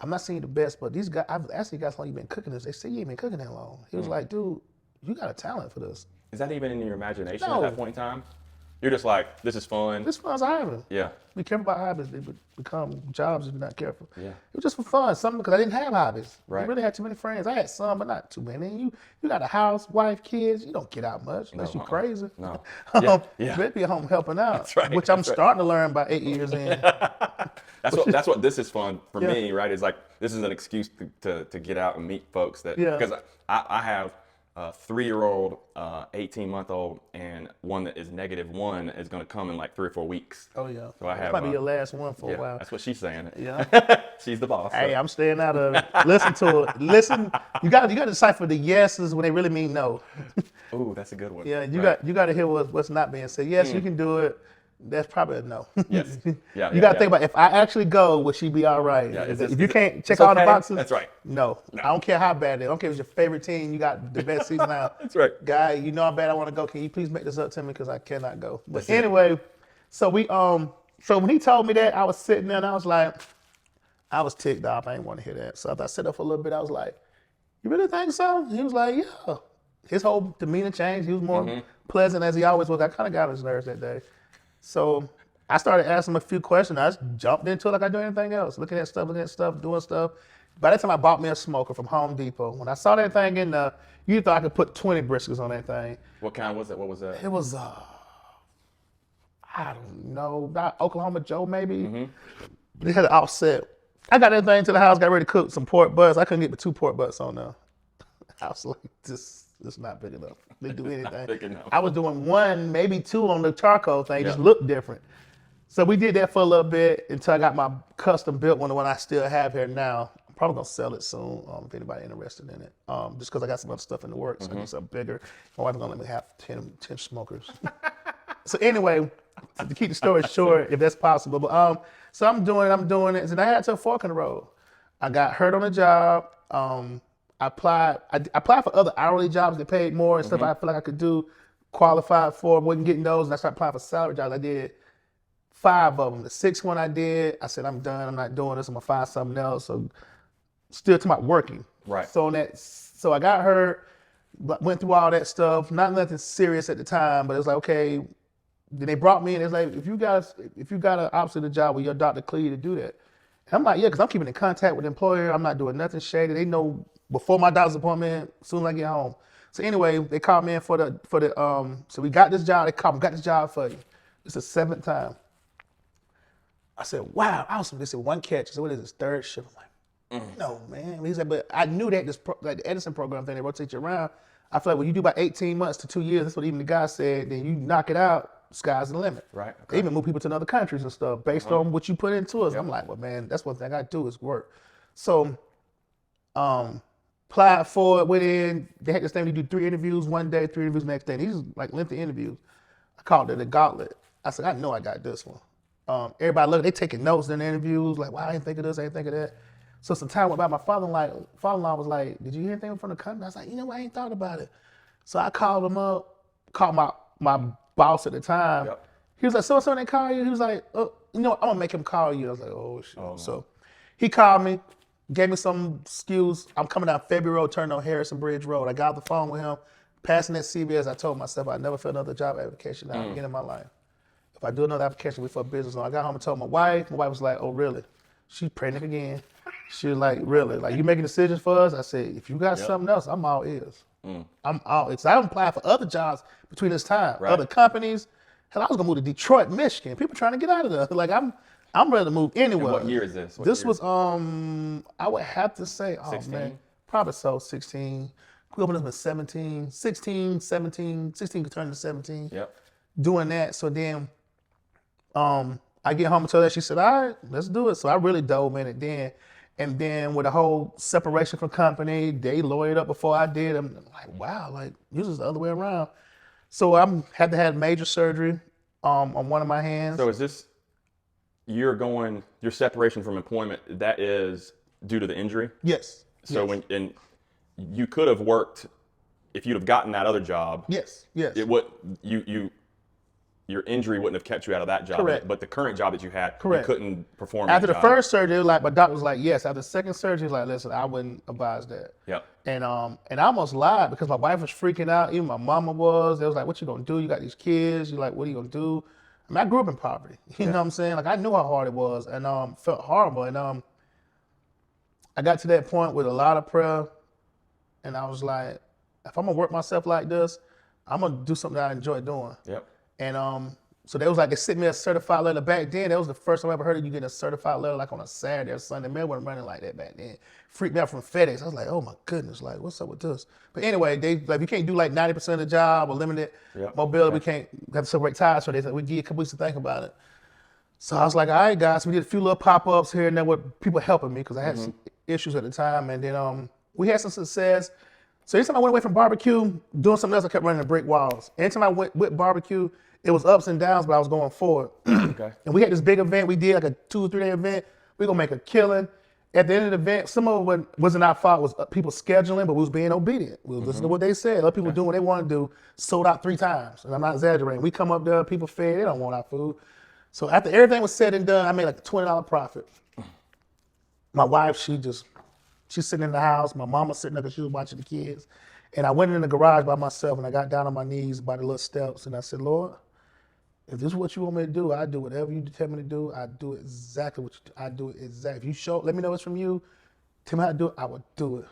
I'm not saying you the best, but these guys, I've asked these guys how long you been cooking this. They say you ain't been cooking that long. He was like, dude, you got a talent for this. Is that even in your imagination at that point in time? You're just like, this is fun. This fun's a hobby. Yeah. Be careful about hobbies. They become jobs if you're not careful. Yeah. It was just for fun. Something because I didn't have hobbies. Right. I really had too many friends. I had some, but not too many. You got a house, wife, kids. You don't get out much unless you're crazy. No. You Yeah. better be at home helping out. That's right. Which I'm That's right. starting to learn about 8 years in. That's what this is fun for Yeah. me, right? Is like this is an excuse to get out and meet folks that Yeah. because I have a 3-year-old, 18-month-old, and one that is -1 is going to come in like 3 or 4 weeks. Oh yeah. So I This have, might be your last one for Yeah, a while. that's what she's saying. Yeah. She's the boss. Hey, so. I'm staying out of it. Listen to it. Listen. You got to decipher the yeses when they really mean no. Ooh, that's a good one. Yeah, you Right. got to hear what's not being said. Yes, you can do it. That's probably a no. Yes. Yeah, You got to think about if I actually go, would she be all right? Yeah, if you can't check it's all the okay. boxes, That's right. No. I don't care how bad it is. I don't care if it's your favorite team. You got the best season out. That's right. Guy, you know how bad I want to go. Can you please make this up to me because I cannot go. But That's it. anyway, so when he told me that, I was sitting there and I was like, I was ticked off. I didn't want to hear that. So after I sat up for a little bit, I was like, you really think so? He was like, yeah. His whole demeanor changed. He was more pleasant as he always was. I kind of got on his nerves that day. So I started asking him a few questions. I just jumped into it like I do anything else. Looking at stuff, doing stuff. By that time, I bought me a smoker from Home Depot. When I saw that thing in the, you thought I could put 20 briskets on that thing. What kind was it? What was that? It was, I don't know, not Oklahoma Joe maybe. They had an offset. I got that thing to the house, got ready to cook some pork butts. I couldn't get the 2 pork butts on there. I was like, this is not big enough. They do anything. big enough. I was doing 1, maybe 2 on the charcoal thing. Just looked different. So we did that for a little bit until I got my custom built one, the one I still have here now. I'm probably gonna sell it soon if anybody interested in it. Just because I got some other stuff in the works. I need something bigger. My wife's gonna let me have 10 smokers. So anyway, to keep the story short, if that's possible. But so I'm doing it. And I had to a fork in the road. I got hurt on the job. I applied for other hourly jobs that paid more and stuff I feel like I could do, qualified for, wasn't getting those, and I started applying for salary jobs. I did 5 of them. The 6th one I did, I said, I'm done. I'm not doing this. I'm gonna find something else. So still talking about working. Right. So I got hurt, went through all that stuff. Not nothing serious at the time, but it was like, okay. Then they brought me in. It's like, if you got an opposite of the job where your doctor cleared you to do that. And I'm like, yeah, because I'm keeping in contact with the employer. I'm not doing nothing shady. They know before my doctor's appointment, as soon as I get home. So anyway, they called me in for the so we got this job. They called me, got this job for you. It's the 7th time. I said, wow, awesome. They said 1 catch. I said, what is this, 3rd shift? I'm like, no, man. He said, but I knew that like the Edison program thing, they rotate you around. I feel like when you do about 18 months to 2 years, that's what even the guy said, then you knock it out, sky's the limit. Right. Okay. They even move people to other countries and stuff based on what you put into us. I'm like, well, man, that's one thing I got to do is work. So, applied for it, went in. They had this thing, you do 3 interviews one day, 3 interviews the next day. These are like lengthy interviews. I called it a gauntlet. I said, I know I got this one. Everybody look, they taking notes in the interviews, like, wow, I didn't think of this, I didn't think of that. So some time went by, my father-in-law was like, did you hear anything from the company? I was like, you know what, I ain't thought about it. So I called him up, called my boss at the time. Yep. He was like, so they call you? He was like, oh, you know what, I'm gonna make him call you. I was like, oh shit. Oh, no. So he called me, gave me some excuse. I'm coming down February Road, turning on Harrison Bridge Road. I got off the phone with him, passing that CVS. I told myself I'd never fill another job application out again in my life. If I do another application, we for a business loan. I got home and told my wife. My wife was like, oh, really? She's pregnant again. She was like, really? Like, you making decisions for us? I said, if you got something else, I'm all ears. I'm all ears. I haven't applied for other jobs between this time, other companies. Hell, I was gonna move to Detroit, Michigan. People trying to get out of there. Like, I'm ready to move anywhere. And what year is this? This was, I would have to say, 16? man, probably so, 16. We opened up in 17, 16, 17, 16 could turn to 17. Yep. Doing that. So then, I get home and tell her, she said, all right, let's do it. So I really dove in it then. And then with the whole separation from company, they lawyered up before I did. I'm like, wow, like, usually it's the other way around. So I had to have major surgery on one of my hands. So is this, your separation from employment, that is due to the injury? Yes. So and you could have worked, if you'd have gotten that other job. Yes. It would, you your injury wouldn't have kept you out of that job. Correct. But the current job that you had, Correct. you couldn't perform After that the job. first surgery, it was like my doctor was like, yes. After the second surgery, he was like, listen, I wouldn't advise that. Yep. And I almost lied because my wife was freaking out. Even my mama was. They was like, what you gonna do? You got these kids. You're like, what are you gonna do? I mean, I grew up in poverty. You know what I'm saying? Like, I knew how hard it was, and felt horrible. And I got to that point with a lot of prayer, and I was like, if I'm gonna work myself like this, I'm gonna do something that I enjoy doing. Yep. And so they was like, they sent me a certified letter back then. That was the first time I ever heard of you getting a certified letter like on a Saturday or Sunday. Man, wasn't running like that back then. Freaked me out from FedEx. I was like, oh my goodness, like what's up with this? But anyway, they like, you can't do like 90% of the job or limited mobility. We can't have to separate ties. So they said, we give you a couple weeks to think about it. So I was like, all right, guys. So we did a few little pop-ups here and there with people helping me because I had some issues at the time. And then we had some success. So anytime I went away from barbecue, doing something else, I kept running the brick walls. Anytime I went with barbecue, it was ups and downs, but I was going forward. Okay. And we had this big event. We did like a 2 or 3 day event. We gonna make a killing. At the end of the event, some of it wasn't our fault. It was people scheduling, but we was being obedient. We was listening to what they said. Other people doing what they want to do. Sold out 3 times, and I'm not exaggerating. We come up there, people fed. They don't want our food. So after everything was said and done, I made like a $20 profit. My wife, she's sitting in the house. My mama sitting there because she was watching the kids. And I went in the garage by myself, and I got down on my knees by the little steps, and I said, Lord, if this is what you want me to do, I do whatever you tell me to do. I do exactly what you do. I do it exactly. If you let me know it's from you, tell me how to do it, I would do it.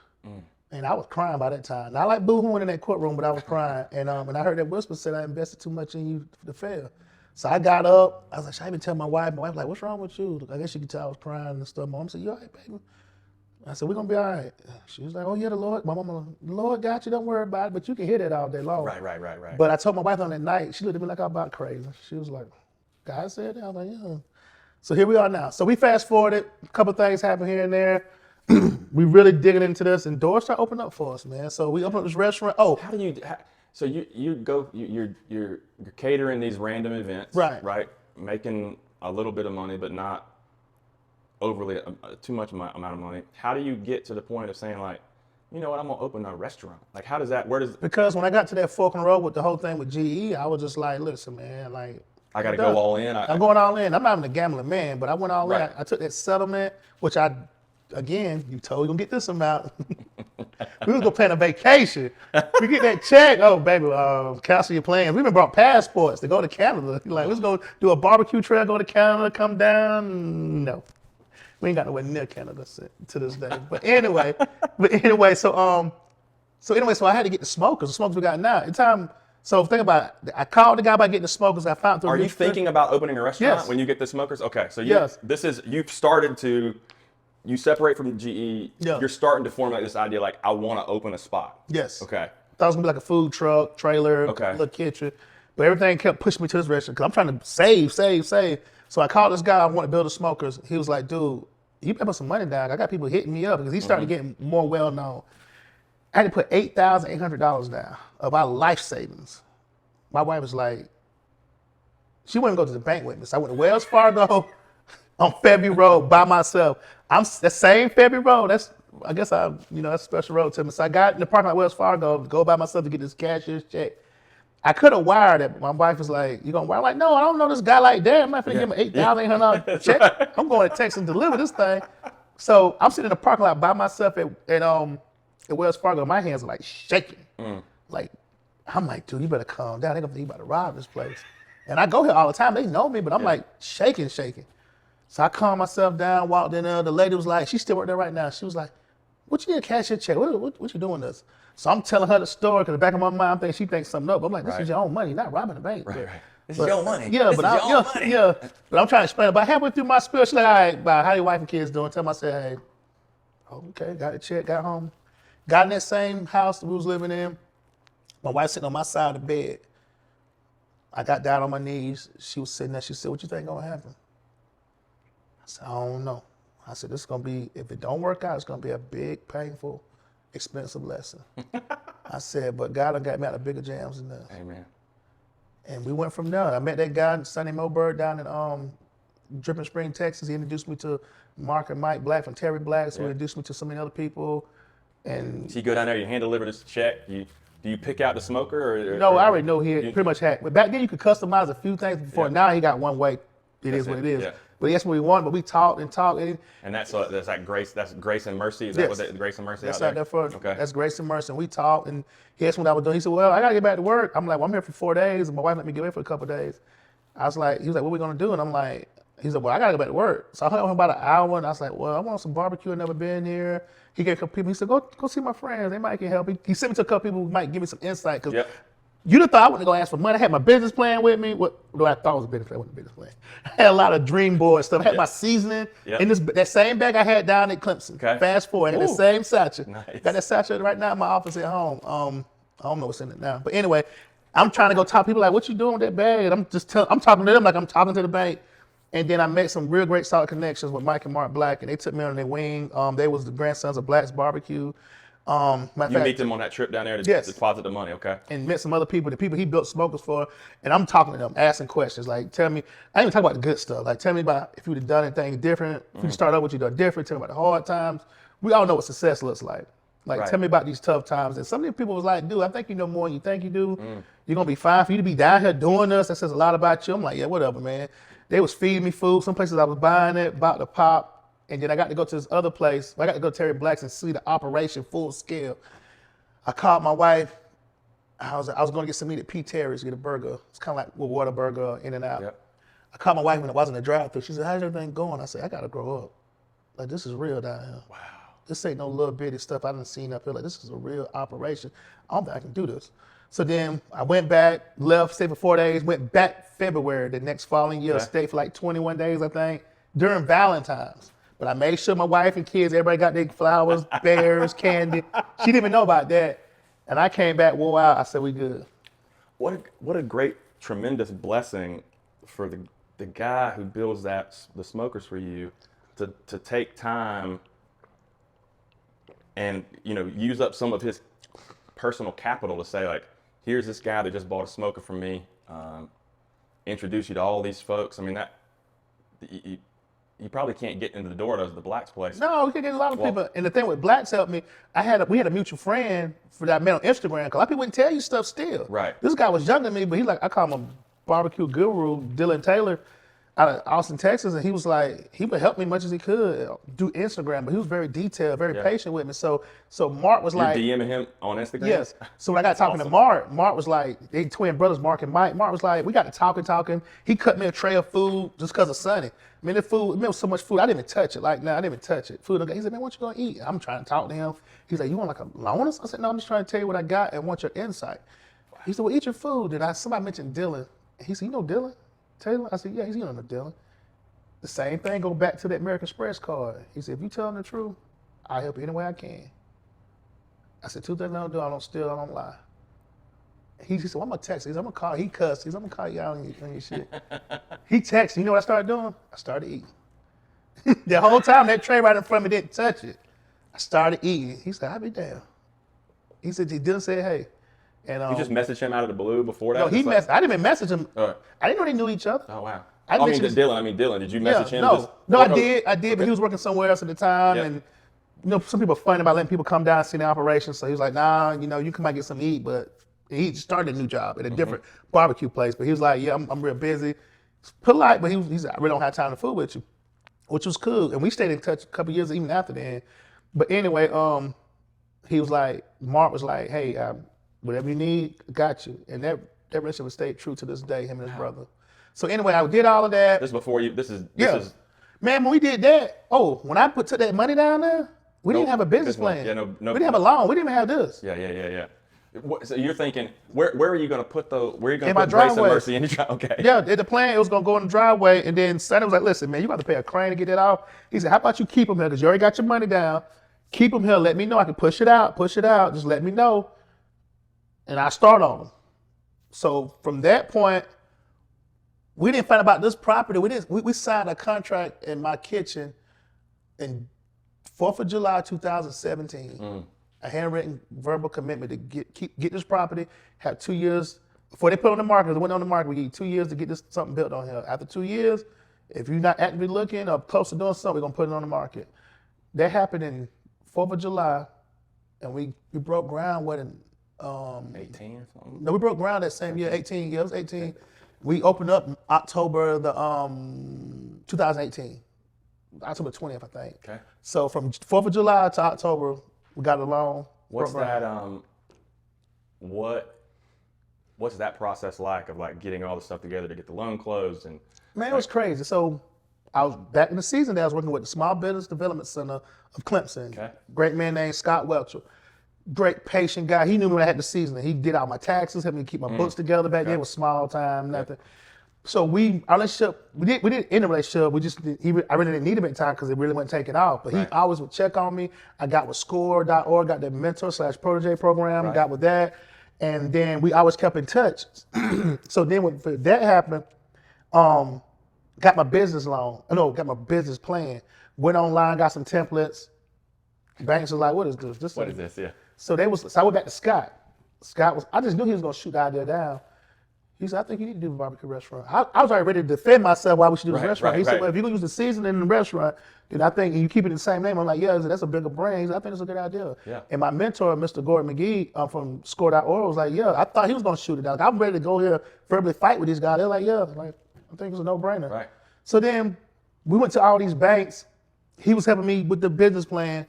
And I was crying by that time. Not like boo-hooing in that courtroom, but I was crying. And I heard that whisper said I invested too much in you to fail. So I got up. I was like, should I even tell my wife? My wife was like, what's wrong with you? I guess she could tell I was crying and stuff. My mom said, you all right, baby? I said, we're going to be all right. She was like, oh, yeah, the Lord. My mama, the Lord got you. Don't worry about it. But you can hear that all day long. Right. But I told my wife on that night, she looked at me like I'm about crazy. She was like, God said that? I was like, yeah. So here we are now. So we fast forwarded. A couple things happened here and there. We really digging into this, and doors start opening up for us, man. So we opened up this restaurant. Oh, How do you? So you're catering these random events, Right. Making a little bit of money, but not overly too much amount of money. How do you get to the point of saying like, you know what, I'm gonna open a restaurant? Like, how does that? Where does? because when I got to that fork in the road with the whole thing with GE, I was just like, listen, man, like I got to go all in. I'm going all in. I'm not even a gambling man, but I went all Right. in. I took that settlement, which again, you told you gonna get this amount. We was gonna plan a vacation. We get that check. Oh, baby, cancel your plans. We even brought passports to go to Canada. Like, let's go do a barbecue trail, go to Canada, come down. No, we ain't got nowhere near Canada to this day. But anyway, so I had to get the smokers. The smokers we got now. At the time, so think about it. I called the guy about getting the smokers. I found through. Are you thinking about opening a restaurant Yes. when you get the smokers? Okay, so Yes. you've started to. You separate from GE, Yeah. You're starting to formulate this idea like, I want to open a spot. Yes. Okay. Thought it was gonna be like a food truck, trailer, Okay. little kitchen. But everything kept pushing me to this restaurant because I'm trying to save. So I called this guy, I want to build a smokers. He was like, dude, you better put some money down. I got people hitting me up because he started getting more well known. I had to put $8,800 down of our life savings. My wife was like, she wouldn't go to the bank with me. So I went to Wells Fargo on Fairview Road by myself. I'm the same Fairview Road. That's a special road to me. So I got in the parking lot of Wells Fargo to go by myself to get this cashier's check. I could have wired it, but my wife was like, you gonna wire? I'm like, no, I don't know this guy like that. I'm not gonna give him an $8,800 check. Right. I'm going to Texas and deliver this thing. So I'm sitting in the parking lot by myself at Wells Fargo. My hands are like shaking. Like, I'm like, dude, you better calm down. They're gonna think you about to rob this place. And I go here all the time. They know me, but I'm like shaking. So I calmed myself down, walked in there. The lady was like, she's still working there right now. She was like, what you need a cashier check? What you doing this? So I'm telling her the story because the back of my mind, I'm thinking she thinks something up. I'm like, this is your own money, not robbing the bank. Right. This is your money. Yeah, This but is your money. But I'm trying to explain it. But halfway through my spiel, she's like, all right, bye. How your wife and kids doing? Tell them I said, hey, okay, got the check, got home. Got in that same house that we was living in. My wife sitting on my side of the bed. I got down on my knees. She was sitting there. She said, what you think gonna happen? I said, I don't know. I said, this is gonna be, if it don't work out, it's gonna be a big, painful, expensive lesson. I said, but God done got me out of bigger jams than this. Amen. And we went from there. I met that guy, Sonny Moberg, down in Dripping Spring, Texas. He introduced me to Mark and Mike Black from Terry Black. So he introduced me to so many other people. And So you go down there, you hand deliver this check, you Do you pick out the smoker or? No, I already know he had pretty much had. But back then you could customize a few things before. Yeah. Now he got one way. It is what it is. Yeah. But that's what we want. But we talked and talked. And that's like grace. That's grace and mercy. Is that what grace and mercy? That's out out there for. Okay. That's grace and mercy. And we talked, and he asked me what I was doing. He said, "Well, I gotta get back to work." I'm like, "Well, I'm here for 4 days, and my wife let me get away for a couple of days." I was like, he was like, "What are we gonna do?" And I'm like, he said, "Well, I gotta go back to work." So I hung out with him about an hour, and I was like, "Well, I want some barbecue. I've never been here." He gave a couple people. He said, "Go see my friends. They might can help." He sent me to a couple people who might give me some insight because. Yep. You'd have thought I wouldn't go ask for money. I had my business plan with me. What I thought was a business plan, wasn't a business plan. I had a lot of dream board stuff. I had my seasoning in that same bag I had down at Clemson. Okay. Fast forward, I had the same sachet. Nice. Got that sachet right now in my office at home. I don't know what's in it now. But anyway, I'm trying to go talk to people like, what you doing with that bag? And I'm talking to them like I'm talking to the bank. And then I met some real great solid connections with Mike and Mark Black, and they took me under their wing. They was the grandsons of Black's Barbecue. You meet them on that trip down there to deposit the money, okay? And met some other people, the people he built smokers for, and I'm talking to them, asking questions. Like, tell me, I didn't even talk about the good stuff. Like, tell me about if you'd have done anything different, if you started out what you done different, tell me about the hard times. We all know what success looks like. Like, tell me about these tough times. And some of these people was like, dude, I think you know more than you think you do. You're going to be fine. For you to be down here doing this, that says a lot about you. I'm like, yeah, whatever, man. They was feeding me food. Some places I was buying it, about to pop. And then I got to go to this other place. I got to go to Terry Black's and see the operation full scale. I called my wife. I was going to get some meat at P. Terry's, get a burger. It's kind of like with Whataburger, In-N-Out. Yep. I called my wife when I was in the drive-thru. She said, how's everything going? I said, I got to grow up. Like, this is real down here. Wow. This ain't no little bitty stuff I done seen up here. Like, this is a real operation. I don't think I can do this. So then I went back, left, stayed for 4 days, went back February the next following year, stayed for like 21 days, I think, during Valentine's. But I made sure my wife and kids, everybody got their flowers, bears, candy. She didn't even know about that. And I came back, wore out. I said, we good. What a great, tremendous blessing for the guy who builds the smokers for you to take time and use up some of his personal capital to say, like, here's this guy that just bought a smoker from me, introduce you to all these folks. I mean, that you probably can't get into the door of the Black's place. No, we can get a lot of people. And the thing with Black's helped me, we had a mutual friend that I met on Instagram. Because a lot of people wouldn't tell you stuff still. Right. This guy was younger than me, but I call him a barbecue guru, Dylan Taylor, out of Austin, Texas. And he was like, he would help me as much as he could do Instagram, but he was very detailed, very patient with me. So Mark was like. You're DMing him on Instagram? Yes. So when I got talking to Mark was like, they twin brothers, Mark and Mike. Mark was like, we got to talking. He cut me a tray of food just because of Sonny. I mean, it was so much food, I didn't even touch it. Like, I didn't even touch it. Food, he said, man, what you gonna eat? I'm trying to talk to him. He's like, you want like a loan? I said, no, I'm just trying to tell you what I got and want your insight. He said, well, eat your food. And somebody mentioned Dylan. He said, you know Dylan Taylor? I said, yeah, you know Dylan. The same thing, go back to that American Express card. He said, if you tell him the truth, I'll help you any way I can. I said, 2 things I don't do, I don't steal, I don't lie. He said, well, I'm going to text. He said, I'm going to call. He cussed. He said, I'm going to call you out on your shit. He texted. You know what I started doing? I started eating. The whole time that tray right in front of me didn't touch it. I started eating. He said, I'll be damn. He said, he didn't say hey. And you just messaged him out of the blue before that? No, I didn't even message him. I didn't know they knew each other. Oh, wow. Dylan, did you message him? No, I did, but he was working somewhere else at the time. Yep. And some people are funny about letting people come down and see the operation. So he was like, nah, you come out and get some eat, but he started a new job at a different barbecue place. But he was like, yeah, I'm real busy. It's polite, but he's I really don't have time to fool with you, which was cool. And we stayed in touch a couple years even after that. But anyway, he was like, Mark was like, hey, whatever you need, got you. And that relationship has stayed true to this day, him and his brother. So anyway, I did all of that. This is before you, this is. Man, when we did that, when I took that money down there, we didn't have a business plan. Yeah, we didn't have a loan. We didn't even have this. Yeah. So you're thinking, where are you going to put where are you going to put grace and mercy in your driveway? Okay. Yeah, the plan, it was going to go in the driveway, and then Sonny was like, listen, man, you got to pay a crane to get that off. He said, how about you keep them here, because you already got your money down. Keep them here, let me know. I can push it out, just let me know, and I start on them. So from that point, we didn't find out about this property. We signed a contract in my kitchen in 4th of July, 2017. A handwritten verbal commitment to get this property, have 2 years, before they put it on the market, it went on the market, we need 2 years to get something built on here. After 2 years, if you're not actively looking or close to doing something, we're gonna put it on the market. That happened in 4th of July, and we broke ground 18 or something? No, we broke ground that same year, 18. Yeah, it was 18. We opened up October 2018. October 20th, I think. Okay. So from 4th of July to October, we got a loan. What's that, what's that process like of like getting all the stuff together to get the loan closed? And Man, it was crazy. So I was back in the season there. I was working with the Small Business Development Center of Clemson. Okay. Great man named Scott Welcher. Great patient guy. He knew me when I had the season. He did all my taxes, helped me keep my books together back then. It was small time, nothing. So our relationship, we didn't end the relationship. I really didn't need him at the time because it really wasn't taking off. But he always would check on me. I got with score.org, got the mentor/protege program, got with that. And then we always kept in touch. So then when that happened, got my business loan. Got my business plan. Went online, got some templates. Banks were like, what is this? what is this? Yeah. So I went back to Scott. I just knew he was gonna shoot the idea down. He said, I think you need to do a barbecue restaurant. I was already ready to defend myself why we should do this restaurant. He said, well, if you're gonna use the seasoning in the restaurant, then I think, and you keep it the same name. I'm like, yeah, that's a bigger brand. He said, I think it's a good idea. Yeah. And my mentor, Mr. Gordon McGee from score.org was like, yeah, I thought he was gonna shoot it down. I'm ready to go here, verbally fight with these guys. They're like, yeah, like, I think it's a no-brainer. Right. So then we went to all these banks. He was helping me with the business plan,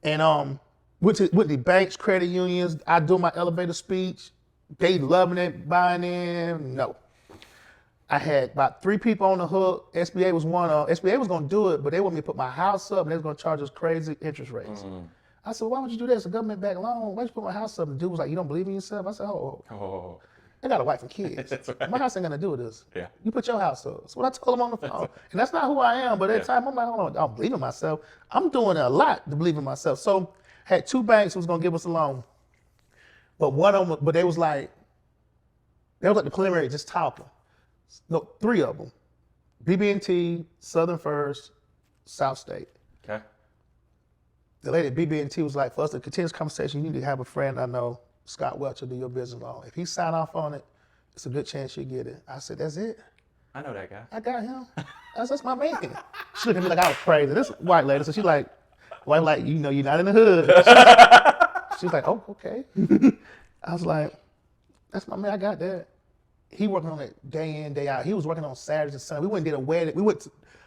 and went to the banks, credit unions. I do my elevator speech. They loving it, buying in. No. I had about 3 people on the hook. SBA was one of them. SBA was going to do it, but they wanted me to put my house up, and they was going to charge us crazy interest rates. I said, why would you do that? It's a government-backed loan. Why'd you put my house up? And the dude was like, you don't believe in yourself? I said, oh. I got a wife and kids. Right. My house ain't going to do with this. Yeah. You put your house up. That's what I told him on the phone. And that's not who I am, but at the time, I'm like, hold on, I don't believe in myself. I'm doing a lot to believe in myself. So had 2 banks who was going to give us a loan. But they was like the preliminary just talking. No, 3 of them. BB&T, Southern First, South State. Okay. The lady at BB&T was like, for us to continue this conversation, you need to have a friend I know, Scott Welcher, do your business loan. If he sign off on it, it's a good chance you get it. I said, that's it? I know that guy. I got him. That's my man. She looked at me like I was crazy. This white lady, so she's like, you're not in the hood. She's like, oh, okay. I was like, that's my man, I got that. He working on it day in, day out. He was working on Saturdays and Sundays. We went and did a wedding.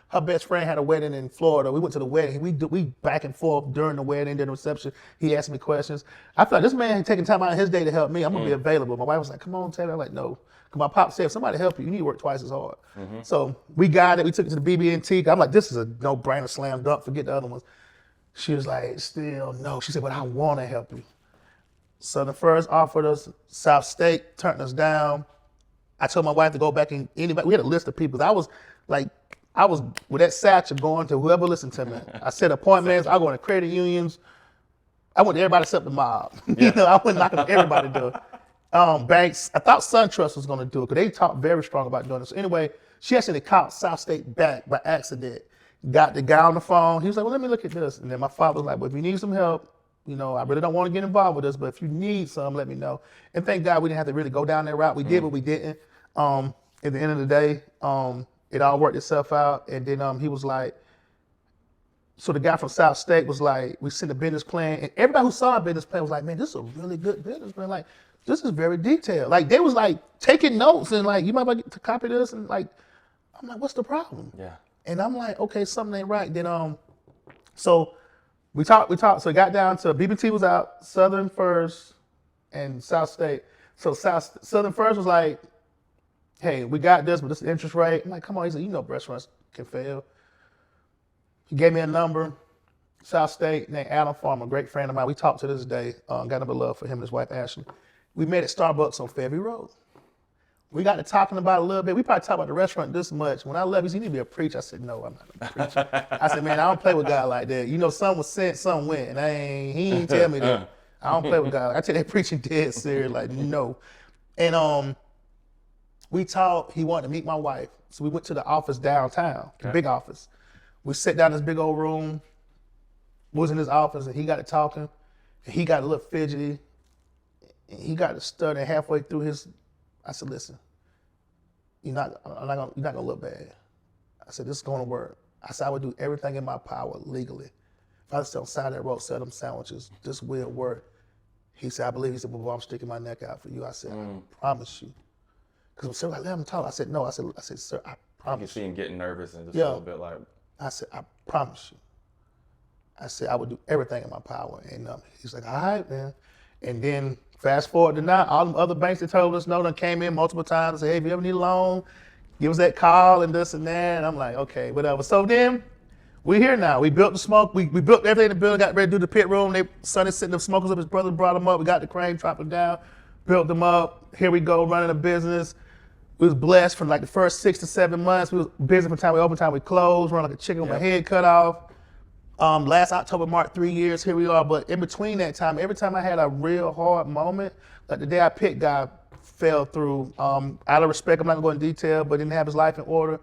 Her best friend had a wedding in Florida. We went to the wedding. We back and forth during the wedding, during the reception. He asked me questions. I feel like this man taking time out of his day to help me. I'm going to be available. My wife was like, come on, Taylor. I'm like, no. Because my pop said, if somebody help you, you need to work twice as hard. So we got it. We took it to the BB&T. I'm like, this is a no-brainer, slam dunk. Forget the other ones. She was like, still no. She said, but I want to help you. Southern First offered us. South State turned us down. I told my wife to go back and anybody. We had a list of people. I was with that satchel going to whoever listened to me. I set appointments. I go to credit unions. I went to everybody except the mob. Yeah. I went knocking on everybody to do it. Banks. I thought SunTrust was going to do it because they talked very strong about doing it. So anyway, she actually called South State back by accident. Got the guy on the phone. He was like, well, let me look at this. And then my father was like, well, if you need some help, I really don't want to get involved with this, but if you need some, let me know. And thank God we didn't have to really go down that route. We did, but we didn't. At the end of the day, it all worked itself out. And then he was like, so the guy from South State was like, we sent a business plan. And everybody who saw our business plan was like, man, this is a really good business plan. Like, this is very detailed. Like, they was like taking notes and like, you might get to copy this. And like, I'm like, what's the problem? Yeah. And I'm like, okay, something ain't right. Then, so we talked. So it got down to BBT was out, Southern First, and South State. So Southern First was like, hey, we got this, but this is the interest rate. I'm like, come on. He said, restaurants can fail. He gave me a number. South State, named Adam Farmer, a great friend of mine. We talked to this day. Got a love for him and his wife, Ashley. We met at Starbucks on Fairview Road. We got to talking about it a little bit. We probably talked about the restaurant this much. When I left, he said, you need to be a preacher. I said, no, I'm not a preacher. I said, man, I don't play with God like that. Some was sent, some went. And he didn't tell me that. I don't play with God. I tell that preaching dead serious, like, no. And we talked. He wanted to meet my wife. So we went to the office downtown, the big office. We sat down in this big old room. We was in his office, and he got to talking. And he got a little fidgety. And he got to stuttering halfway through his. I said, listen, you're not gonna look bad. I said, this is gonna work. I said, I would do everything in my power legally. If I was on the side of that road, sell them sandwiches, this will work. He said, I believe. He said, well, I'm sticking my neck out for you. I said, I promise you. Because sir, like, let him talk. I said, no. I said, sir, I You can promise see you. him getting nervous and just Yeah. a little bit like, I said, I promise you. I said, I would do everything in my power. And he's like, all right, man. And then fast forward to now, all them other banks that told us no done came in multiple times and said, hey, if you ever need a loan, give us that call and this and that. And I'm like, okay, whatever. So then we're here now. We built the smoke. We built everything in the building, got ready to do the pit room. Son is sitting the smokers up. His brother brought them up. We got the crane, dropped them down, built them up. Here we go, running a business. We was blessed from like the first 6 to 7 months. We was busy from time we opened, time we closed, run like a chicken with my head cut off. Last October marked 3 years, here we are. But in between that time, every time I had a real hard moment, like the day I picked guy fell through. Out of respect, I'm not gonna go in detail, but didn't have his life in order.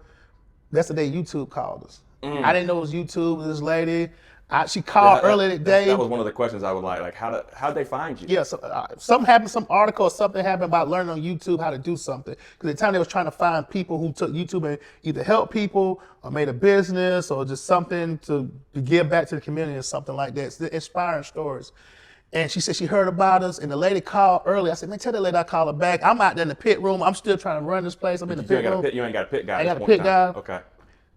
That's the day YouTube called us. I didn't know it was YouTube, this lady. She called earlier that day. That was one of the questions I would like how'd they find you? Yeah, so, something happened, some article or something happened about learning on YouTube how to do something. Because at the time they was trying to find people who took YouTube and either help people or made a business or just something to give back to the community or something like that. It's inspiring stories. And she said she heard about us, and the lady called early. I said, man, tell that lady I call her back. I'm out there in the pit room. I'm still trying to run this place. I'm in the pit room. You ain't got a pit guy. I got a pit guy. Okay.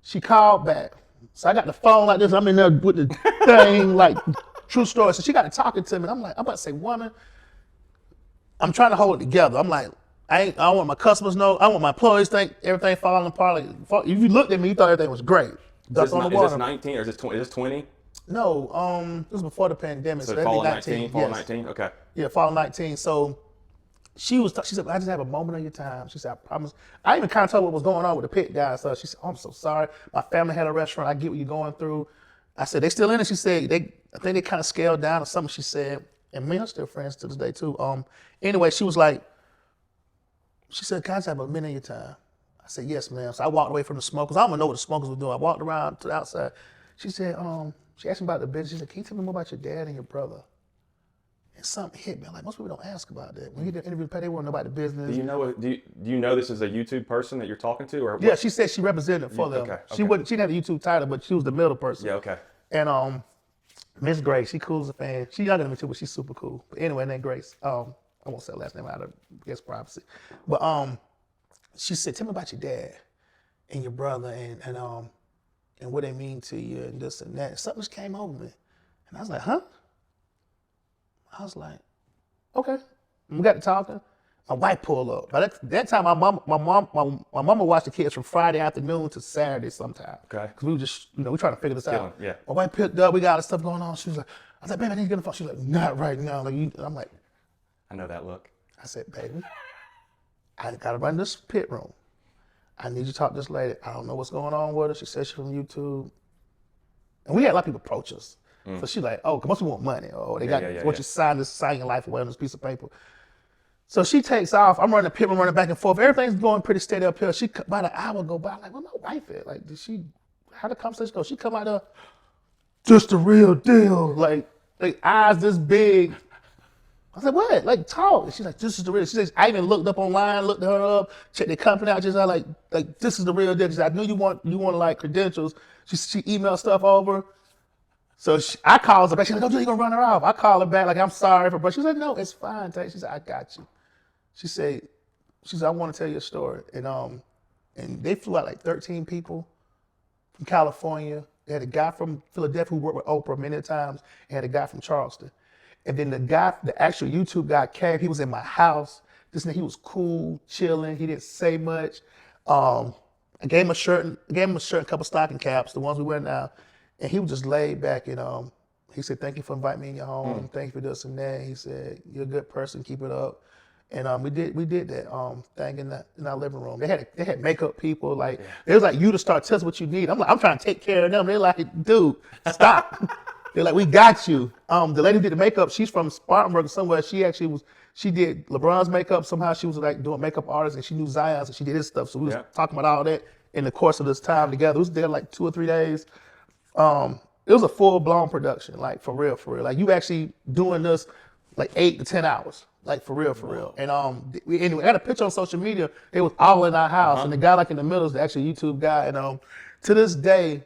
She called back. So I got the phone like this. I'm in there with the thing, like true story. So she got to talking to me. And I'm like, I'm about to say, woman, I'm trying to hold it together. I'm like, I don't want my customers to know. I want my employees to think everything falling apart. Like, if you looked at me, you thought everything was great. Is this 19 or is this 20? No, this was before the pandemic. So that'd fall be of 19, fall of 19, okay. Yeah, fall of 19. So she said, I just have a moment of your time. She said, I promise. I even kind of told her what was going on with the pit guy. So she said, oh, I'm so sorry. My family had a restaurant. I get what you're going through. I said, they still in it? She said, I think they kind of scaled down or something, she said. And me and her still friends to this day too. Anyway, she was like, she said, can I just have a minute of your time? I said, yes, ma'am. So I walked away from the smokers. I don't even know what the smokers were doing. I walked around to the outside. She said, she asked me about the business. She said, can you tell me more about your dad and your brother? And something hit me. I'm like, most people don't ask about that. When you did the interview, they want to know about the business. Do you know this is a YouTube person that you're talking to, or what? Yeah, she said she represented for them. Okay. She didn't have a YouTube title, but she was the middle person. Yeah, okay. And Miss Grace, she cool as a fan. She younger than me too, but she's super cool. But anyway, named Grace. I won't say her last name out of guess privacy. But she said, tell me about your dad and your brother and what they mean to you and this and that. Something just came over me. And I was like, huh? I was like, okay. We got to talking. My wife pulled up. By that time, my mama watched the kids from Friday afternoon to Saturday sometime. Okay. Because we were just, we trying to figure this out. Yeah. My wife picked up. We got all this stuff going on. She was like, I was like, baby, I need to get on the phone. She's like, not right now. I'm like, I know that look. I said, baby, I got to run this pit room. I need you to talk to this lady. I don't know what's going on with her. She said she's from YouTube. And we had a lot of people approach us. So she's like, oh, most people want money. Oh, they want you to sign your life away on this piece of paper. So she takes off. I'm running the pit room, running back and forth. Everything's going pretty steady uphill. About an hour go by. I'm like, where my wife at? Like, how the conversation go? She come out there, just the real deal. Like eyes this big. I said, what? Like, talk. She's like, this is the real. She says, I even looked up online, looked her up, checked the company out. Just like this is the real deal. She said, I knew you want like credentials. She emailed stuff over. So I called her back. She's like, oh, you're gonna run her off. I called her back like, I'm sorry for, but she said, no, it's fine, Tay. She said, I got you. She said, I want to tell you a story. And they flew out like 13 people from California. They had a guy from Philadelphia who worked with Oprah many times, and had a guy from Charleston. And then the actual YouTube guy came. He was in my house. He was cool, chilling. He didn't say much. I gave him a shirt, a couple stocking caps, the ones we wear now. And he was just laid back, and he said, thank you for inviting me in your home. Thank you for this and that. He said, you're a good person, keep it up. And we did that thing in our living room. They had makeup people, like, it was like you to start telling us what you need. I'm trying to take care of them. They're like, dude, stop. They're like, we got you. The lady who did the makeup, she's from Spartanburg or somewhere. She did LeBron's makeup. Somehow she was like doing makeup artist, and she knew Zion's, and she did his stuff. So we was talking about all that in the course of this time together. We was there like 2 or 3 days. It was a full-blown production, like for real. Like you actually doing this like 8 to 10 hours, like for real. And we got a picture on social media. It was all in our house, and the guy like in the middle is the actual YouTube guy. And to this day,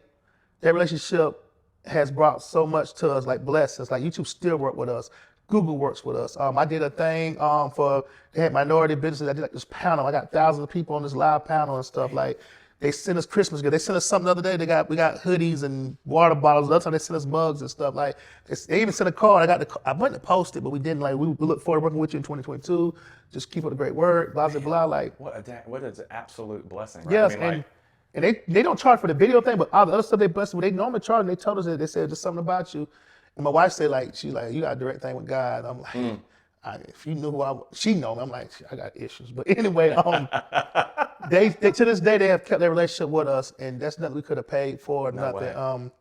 that relationship has brought so much to us, like blessed us. Like YouTube still work with us. Google works with us. I did a thing for, they had minority businesses. I did like this panel. I got thousands of people on this live panel and stuff. Like, they sent us Christmas gifts. They sent us something the other day. We got hoodies and water bottles. The other time they sent us mugs and stuff. Like, they even sent a card. I went to post it, but we didn't. Like, we look forward to working with you in 2022. Just keep up the great work. Blah blah blah. Like, what is an absolute blessing, right? Yes, I mean, and they don't charge for the video thing, but all the other stuff they busted. They normally charge. And they told us that they said just something about you. And my wife said, like, she's like, you got a direct thing with God. I'm like, if you knew who she know me. I'm like, I got issues. But anyway, they to this day they have kept their relationship with us, and that's nothing we could have paid for. Nothing.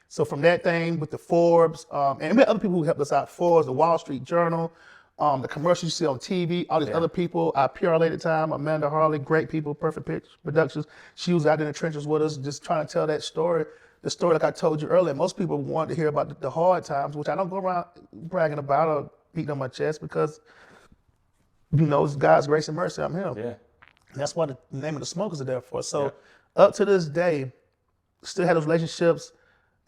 So from that thing with the Forbes, and we had other people who helped us out. Forbes, the Wall Street Journal, the commercials you see on TV, all these other people. Our PR lady time, Amanda Harley, great people, Perfect Pitch Productions. She was out in the trenches with us, just trying to tell that story. The story, like I told you earlier, most people want to hear about the hard times, which I don't go around bragging about or beating on my chest because, it's God's grace and mercy. I'm Him. Yeah. And that's what the name of the smokers are there for. So up to this day, still have those relationships.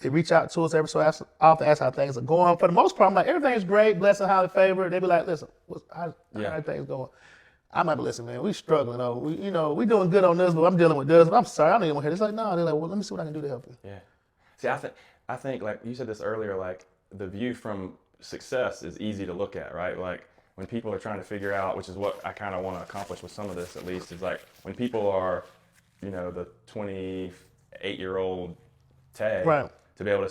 They reach out to us every so often, ask how things are going. For the most part, I'm like, everything's great, blessing, highly favored. They be like, listen, how things going? I might be listening, man. We struggling though. We doing good on this, but I'm dealing with this. But I'm sorry, I don't even want to hear this. Like, no, they're like, well, let me see what I can do to help you. Yeah. See, I think like you said this earlier, like the view from success is easy to look at, right? Like when people are trying to figure out, which is what I kind of want to accomplish with some of this at least, is like when people are, the 28-year-old Tay, right, to be able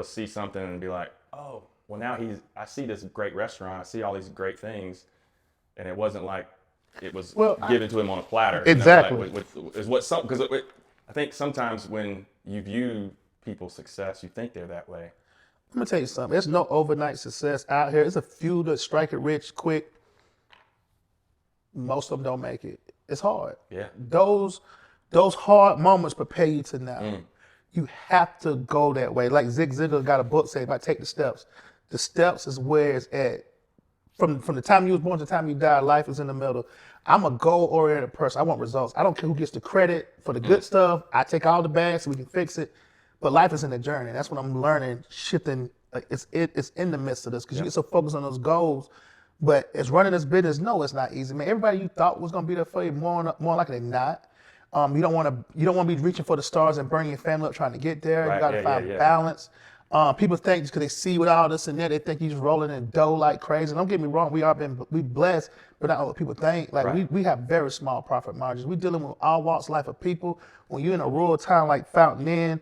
to see something and be like, oh, well now I see this great restaurant, I see all these great things, and it wasn't like it was given to him on a platter. Exactly. Because I think sometimes when you view people's success, you think they're that way. I'm gonna tell you something. There's no overnight success out here. There's a few that strike it rich quick. Most of them don't make it. It's hard. Yeah. Those hard moments prepare you to now. You have to go that way. Like Zig Ziglar got a book saying about take the steps. The steps is where it's at. From the time you was born to the time you die, life is in the middle. I'm a goal-oriented person. I want results. I don't care who gets the credit for the good stuff. I take all the bad so we can fix it. But life is in the journey. That's what I'm learning, shifting. Like it's in the midst of this because you get so focused on those goals. But as running this business, no, it's not easy, man. Everybody you thought was gonna be there for you, more likely than not. You don't want to be reaching for the stars and burning your family up trying to get there. Right. You got to find balance. People think just because they see with all this and that, they think you're just rolling in dough like crazy. Don't get me wrong, we blessed, but not what people think. Like we have very small profit margins. We're dealing with all walks of life of people. When you're in a rural town like Fountain Inn,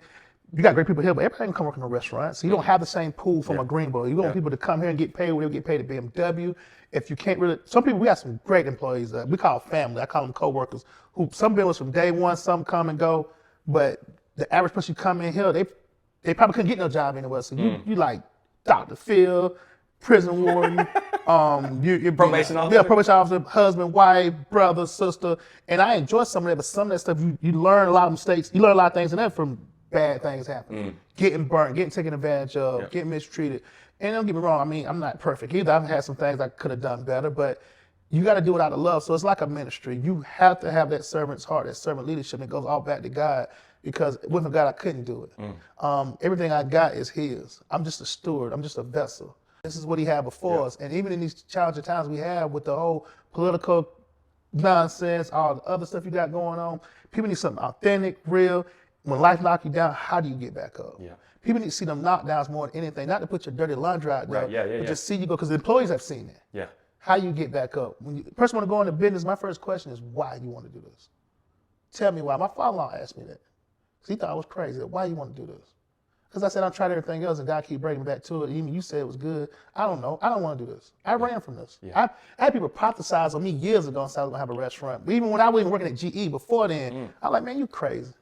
you got great people here, but everybody can come work in a restaurant. So you don't have the same pool from a Greenbow. You want people to come here and get paid where they get paid at BMW. If you can't really, some people, we got some great employees. We call family. I call them co-workers. Who some been with us from day one, some come and go. But the average person you come in here, they probably couldn't get no job anywhere. So you like Dr. Phil, prison warden, you're probation officer. Yeah, probation officer, husband, wife, brother, sister. And I enjoy some of that, but some of that stuff you learn a lot of mistakes. You learn a lot of things, and that from bad things happen. Getting burnt, getting taken advantage of, getting mistreated. And don't get me wrong, I mean, I'm not perfect either. I've had some things I could have done better, but you got to do it out of love. So it's like a ministry. You have to have that servant's heart, that servant leadership. It goes all back to God because without God, I couldn't do it. Everything I got is His. I'm just a steward. I'm just a vessel. This is what He had before us. And even in these challenging times we have with the whole political nonsense, all the other stuff you got going on, people need something authentic, real. When life knocks you down, how do you get back up? Yeah. People need to see them knockdowns more than anything, not to put your dirty laundry out there, but just see you go, because the employees have seen it. Yeah. How you get back up. When the person want to go into business, my first question is, why you want to do this? Tell me why. My father-in-law asked me that. Because he thought I was crazy. Why you want to do this? Because I said, I've tried everything else, and God keep bringing me back to it. Even you said it was good. I don't know. I don't want to do this. I ran from this. Yeah. I had people prophesize on me years ago and said I was going to have a restaurant. But even when I wasn't working at GE before then, I was like, man, you crazy.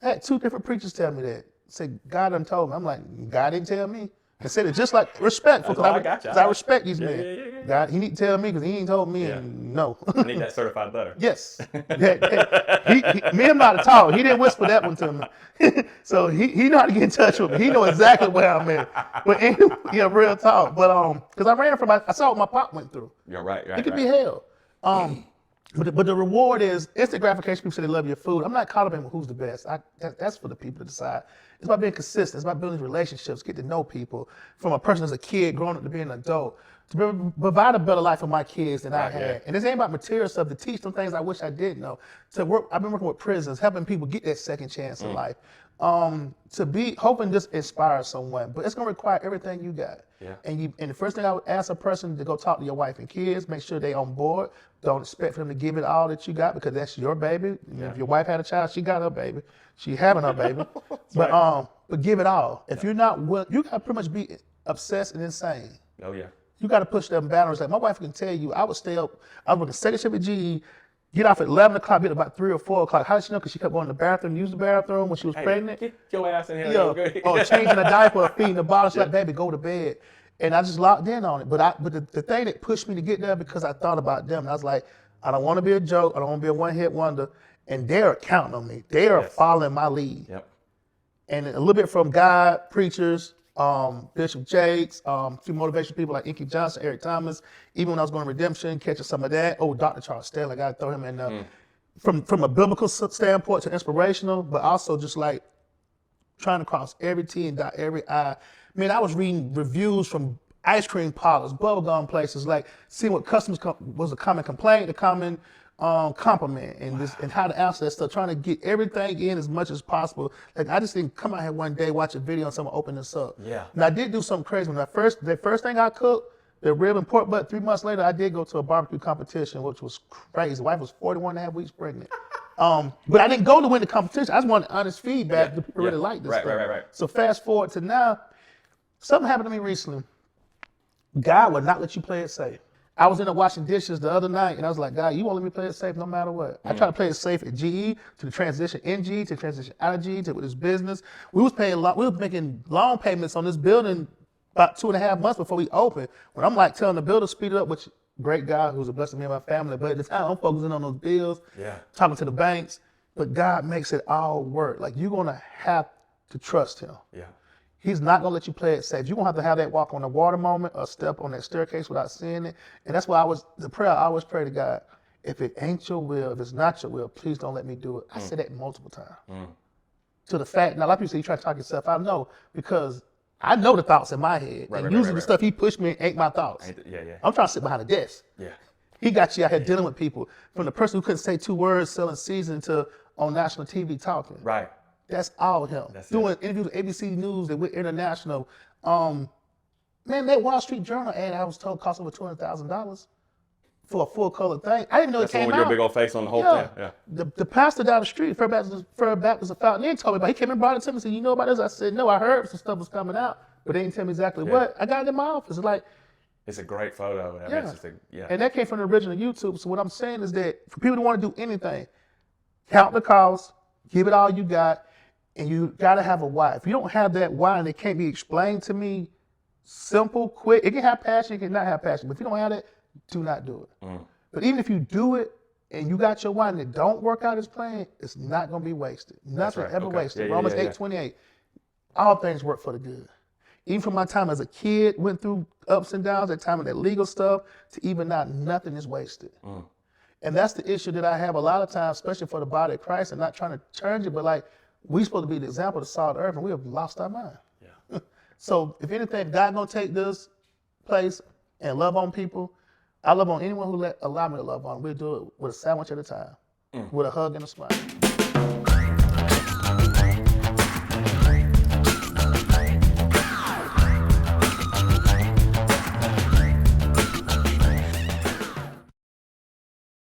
I had 2 different preachers tell me that. Say, God done told me. I'm like, God didn't tell me. I said it just like respectful, because I respect these men. Yeah. God, He need to tell me because He ain't told me. And no. I need that certified butter. Yes. Me and him not to talk. He didn't whisper that one to me. So he know how to get in touch with me. He know exactly where I'm at. But anyway, real talk. But because I ran from, I saw what my pop went through. You're right. It could be hell. But the reward is instant gratification. People say they love your food. I'm not caught up in who's the best. That's for the people to decide. It's about being consistent. It's about building relationships, get to know people. From a person as a kid growing up to being an adult, to provide a better life for my kids than I had. Yeah. And this ain't about material stuff, to teach them things I wish I did know. I've been working with prisons, helping people get that second chance in life. To be hoping this inspires someone, but it's gonna require everything you got. Yeah. And the first thing I would ask a person to go talk to your wife and kids, make sure they on board. Don't expect for them to give it all that you got, because that's your baby. If your wife had a child, she got her baby. She having her baby. But give it all. If you're not willing, you gotta pretty much be obsessed and insane. Oh yeah. You gotta push them boundaries. Like my wife can tell you, I would stay up, I was working second shift at GE, get off at 11 o'clock, get about 3 or 4 o'clock. How did she know? Because she kept going to the bathroom, use the bathroom when she was pregnant. Get your ass in here. Or changing a diaper or feeding the bottle. She's like, baby, go to bed. And I just locked in on it. But the thing that pushed me to get there, because I thought about them. And I was like, I don't want to be a joke. I don't want to be a one-hit wonder. And they're counting on me. They are following my lead. Yep. And a little bit from God, preachers, Bishop Jakes, a few motivational people like Inky Johnson, Eric Thomas. Even when I was going to Redemption, catching some of that. Oh, Dr. Charles Stanley, I got to throw him in there. From a biblical standpoint to inspirational, but also just like trying to cross every T and dot every I. Man, I was reading reviews from ice cream parlors, bubblegum places, like seeing what customers was a common complaint, a common compliment, and how to answer that stuff, trying to get everything in as much as possible. Like I just didn't come out here one day, watch a video and someone open this up. Yeah. And I did do something crazy. When the first thing I cooked, the rib and pork butt, 3 months later, I did go to a barbecue competition, which was crazy. The wife was 41 and a half weeks pregnant. But I didn't go to win the competition. I just wanted honest feedback. The people really like this stuff. Right. So fast forward to now, something happened to me recently. God would not let you play it safe. I was in there washing dishes the other night, and I was like, God, you won't let me play it safe no matter what. I tried to play it safe at GE, to the transition in GE, to the transition out of GE, to this business. We was making long payments on this building about 2.5 months before we opened. When I'm like telling the builder to speed it up, which great guy who's a blessing to me and my family, but at the time I'm focusing on those bills, talking to the banks. But God makes it all work. Like you're gonna have to trust him. Yeah. He's not gonna let you play it safe. You're gonna have that walk on the water moment or step on that staircase without seeing it. And that's why the prayer I always pray to God, if it ain't your will, if it's not your will, please don't let me do it. I said that multiple times. To the fact, now a lot of people say you try to talk yourself out. No, because I know the thoughts in my head. And usually the stuff he pushed me ain't my thoughts. I'm trying to sit behind a desk. Yeah. He got you out here dealing with people. From the person who couldn't say 2 words selling seasoning to on national TV talking. Right. That's all him. Doing interviews with ABC News that went international. Man, that Wall Street Journal ad I was told cost over $200,000 for a full color thing. I didn't know it came out. That's the one with your big old face on the whole thing. Yeah. The pastor down the street, First Baptist of Fountain Inn, told me about it. He came and brought it to me and said, you know about this? I said, no, I heard some stuff was coming out, but they didn't tell me exactly what. I got it in my office. It's like, it's a great photo. I mean, it's just and that came from the original YouTube. So what I'm saying is that for people to want to do anything, count the cost, give it all you got, and you got to have a why. If you don't have that why and it can't be explained to me simple, quick, it can have passion, it can not have passion. But if you don't have that, do not do it. But even if you do it and you got your why and it don't work out as planned, it's not going to be wasted. Nothing ever wasted. Romans 8:28. All things work for the good. Even from my time as a kid, went through ups and downs, that time of that legal stuff, to even now, nothing is wasted. And that's the issue that I have a lot of times, especially for the body of Christ, and not trying to change it, but like, we're supposed to be the example of the salt of the earth, and we have lost our mind. Yeah. So if anything, God gonna take this place and love on people. I love on anyone who allow me to love on. We'll do it with a sandwich at a time, with a hug and a smile.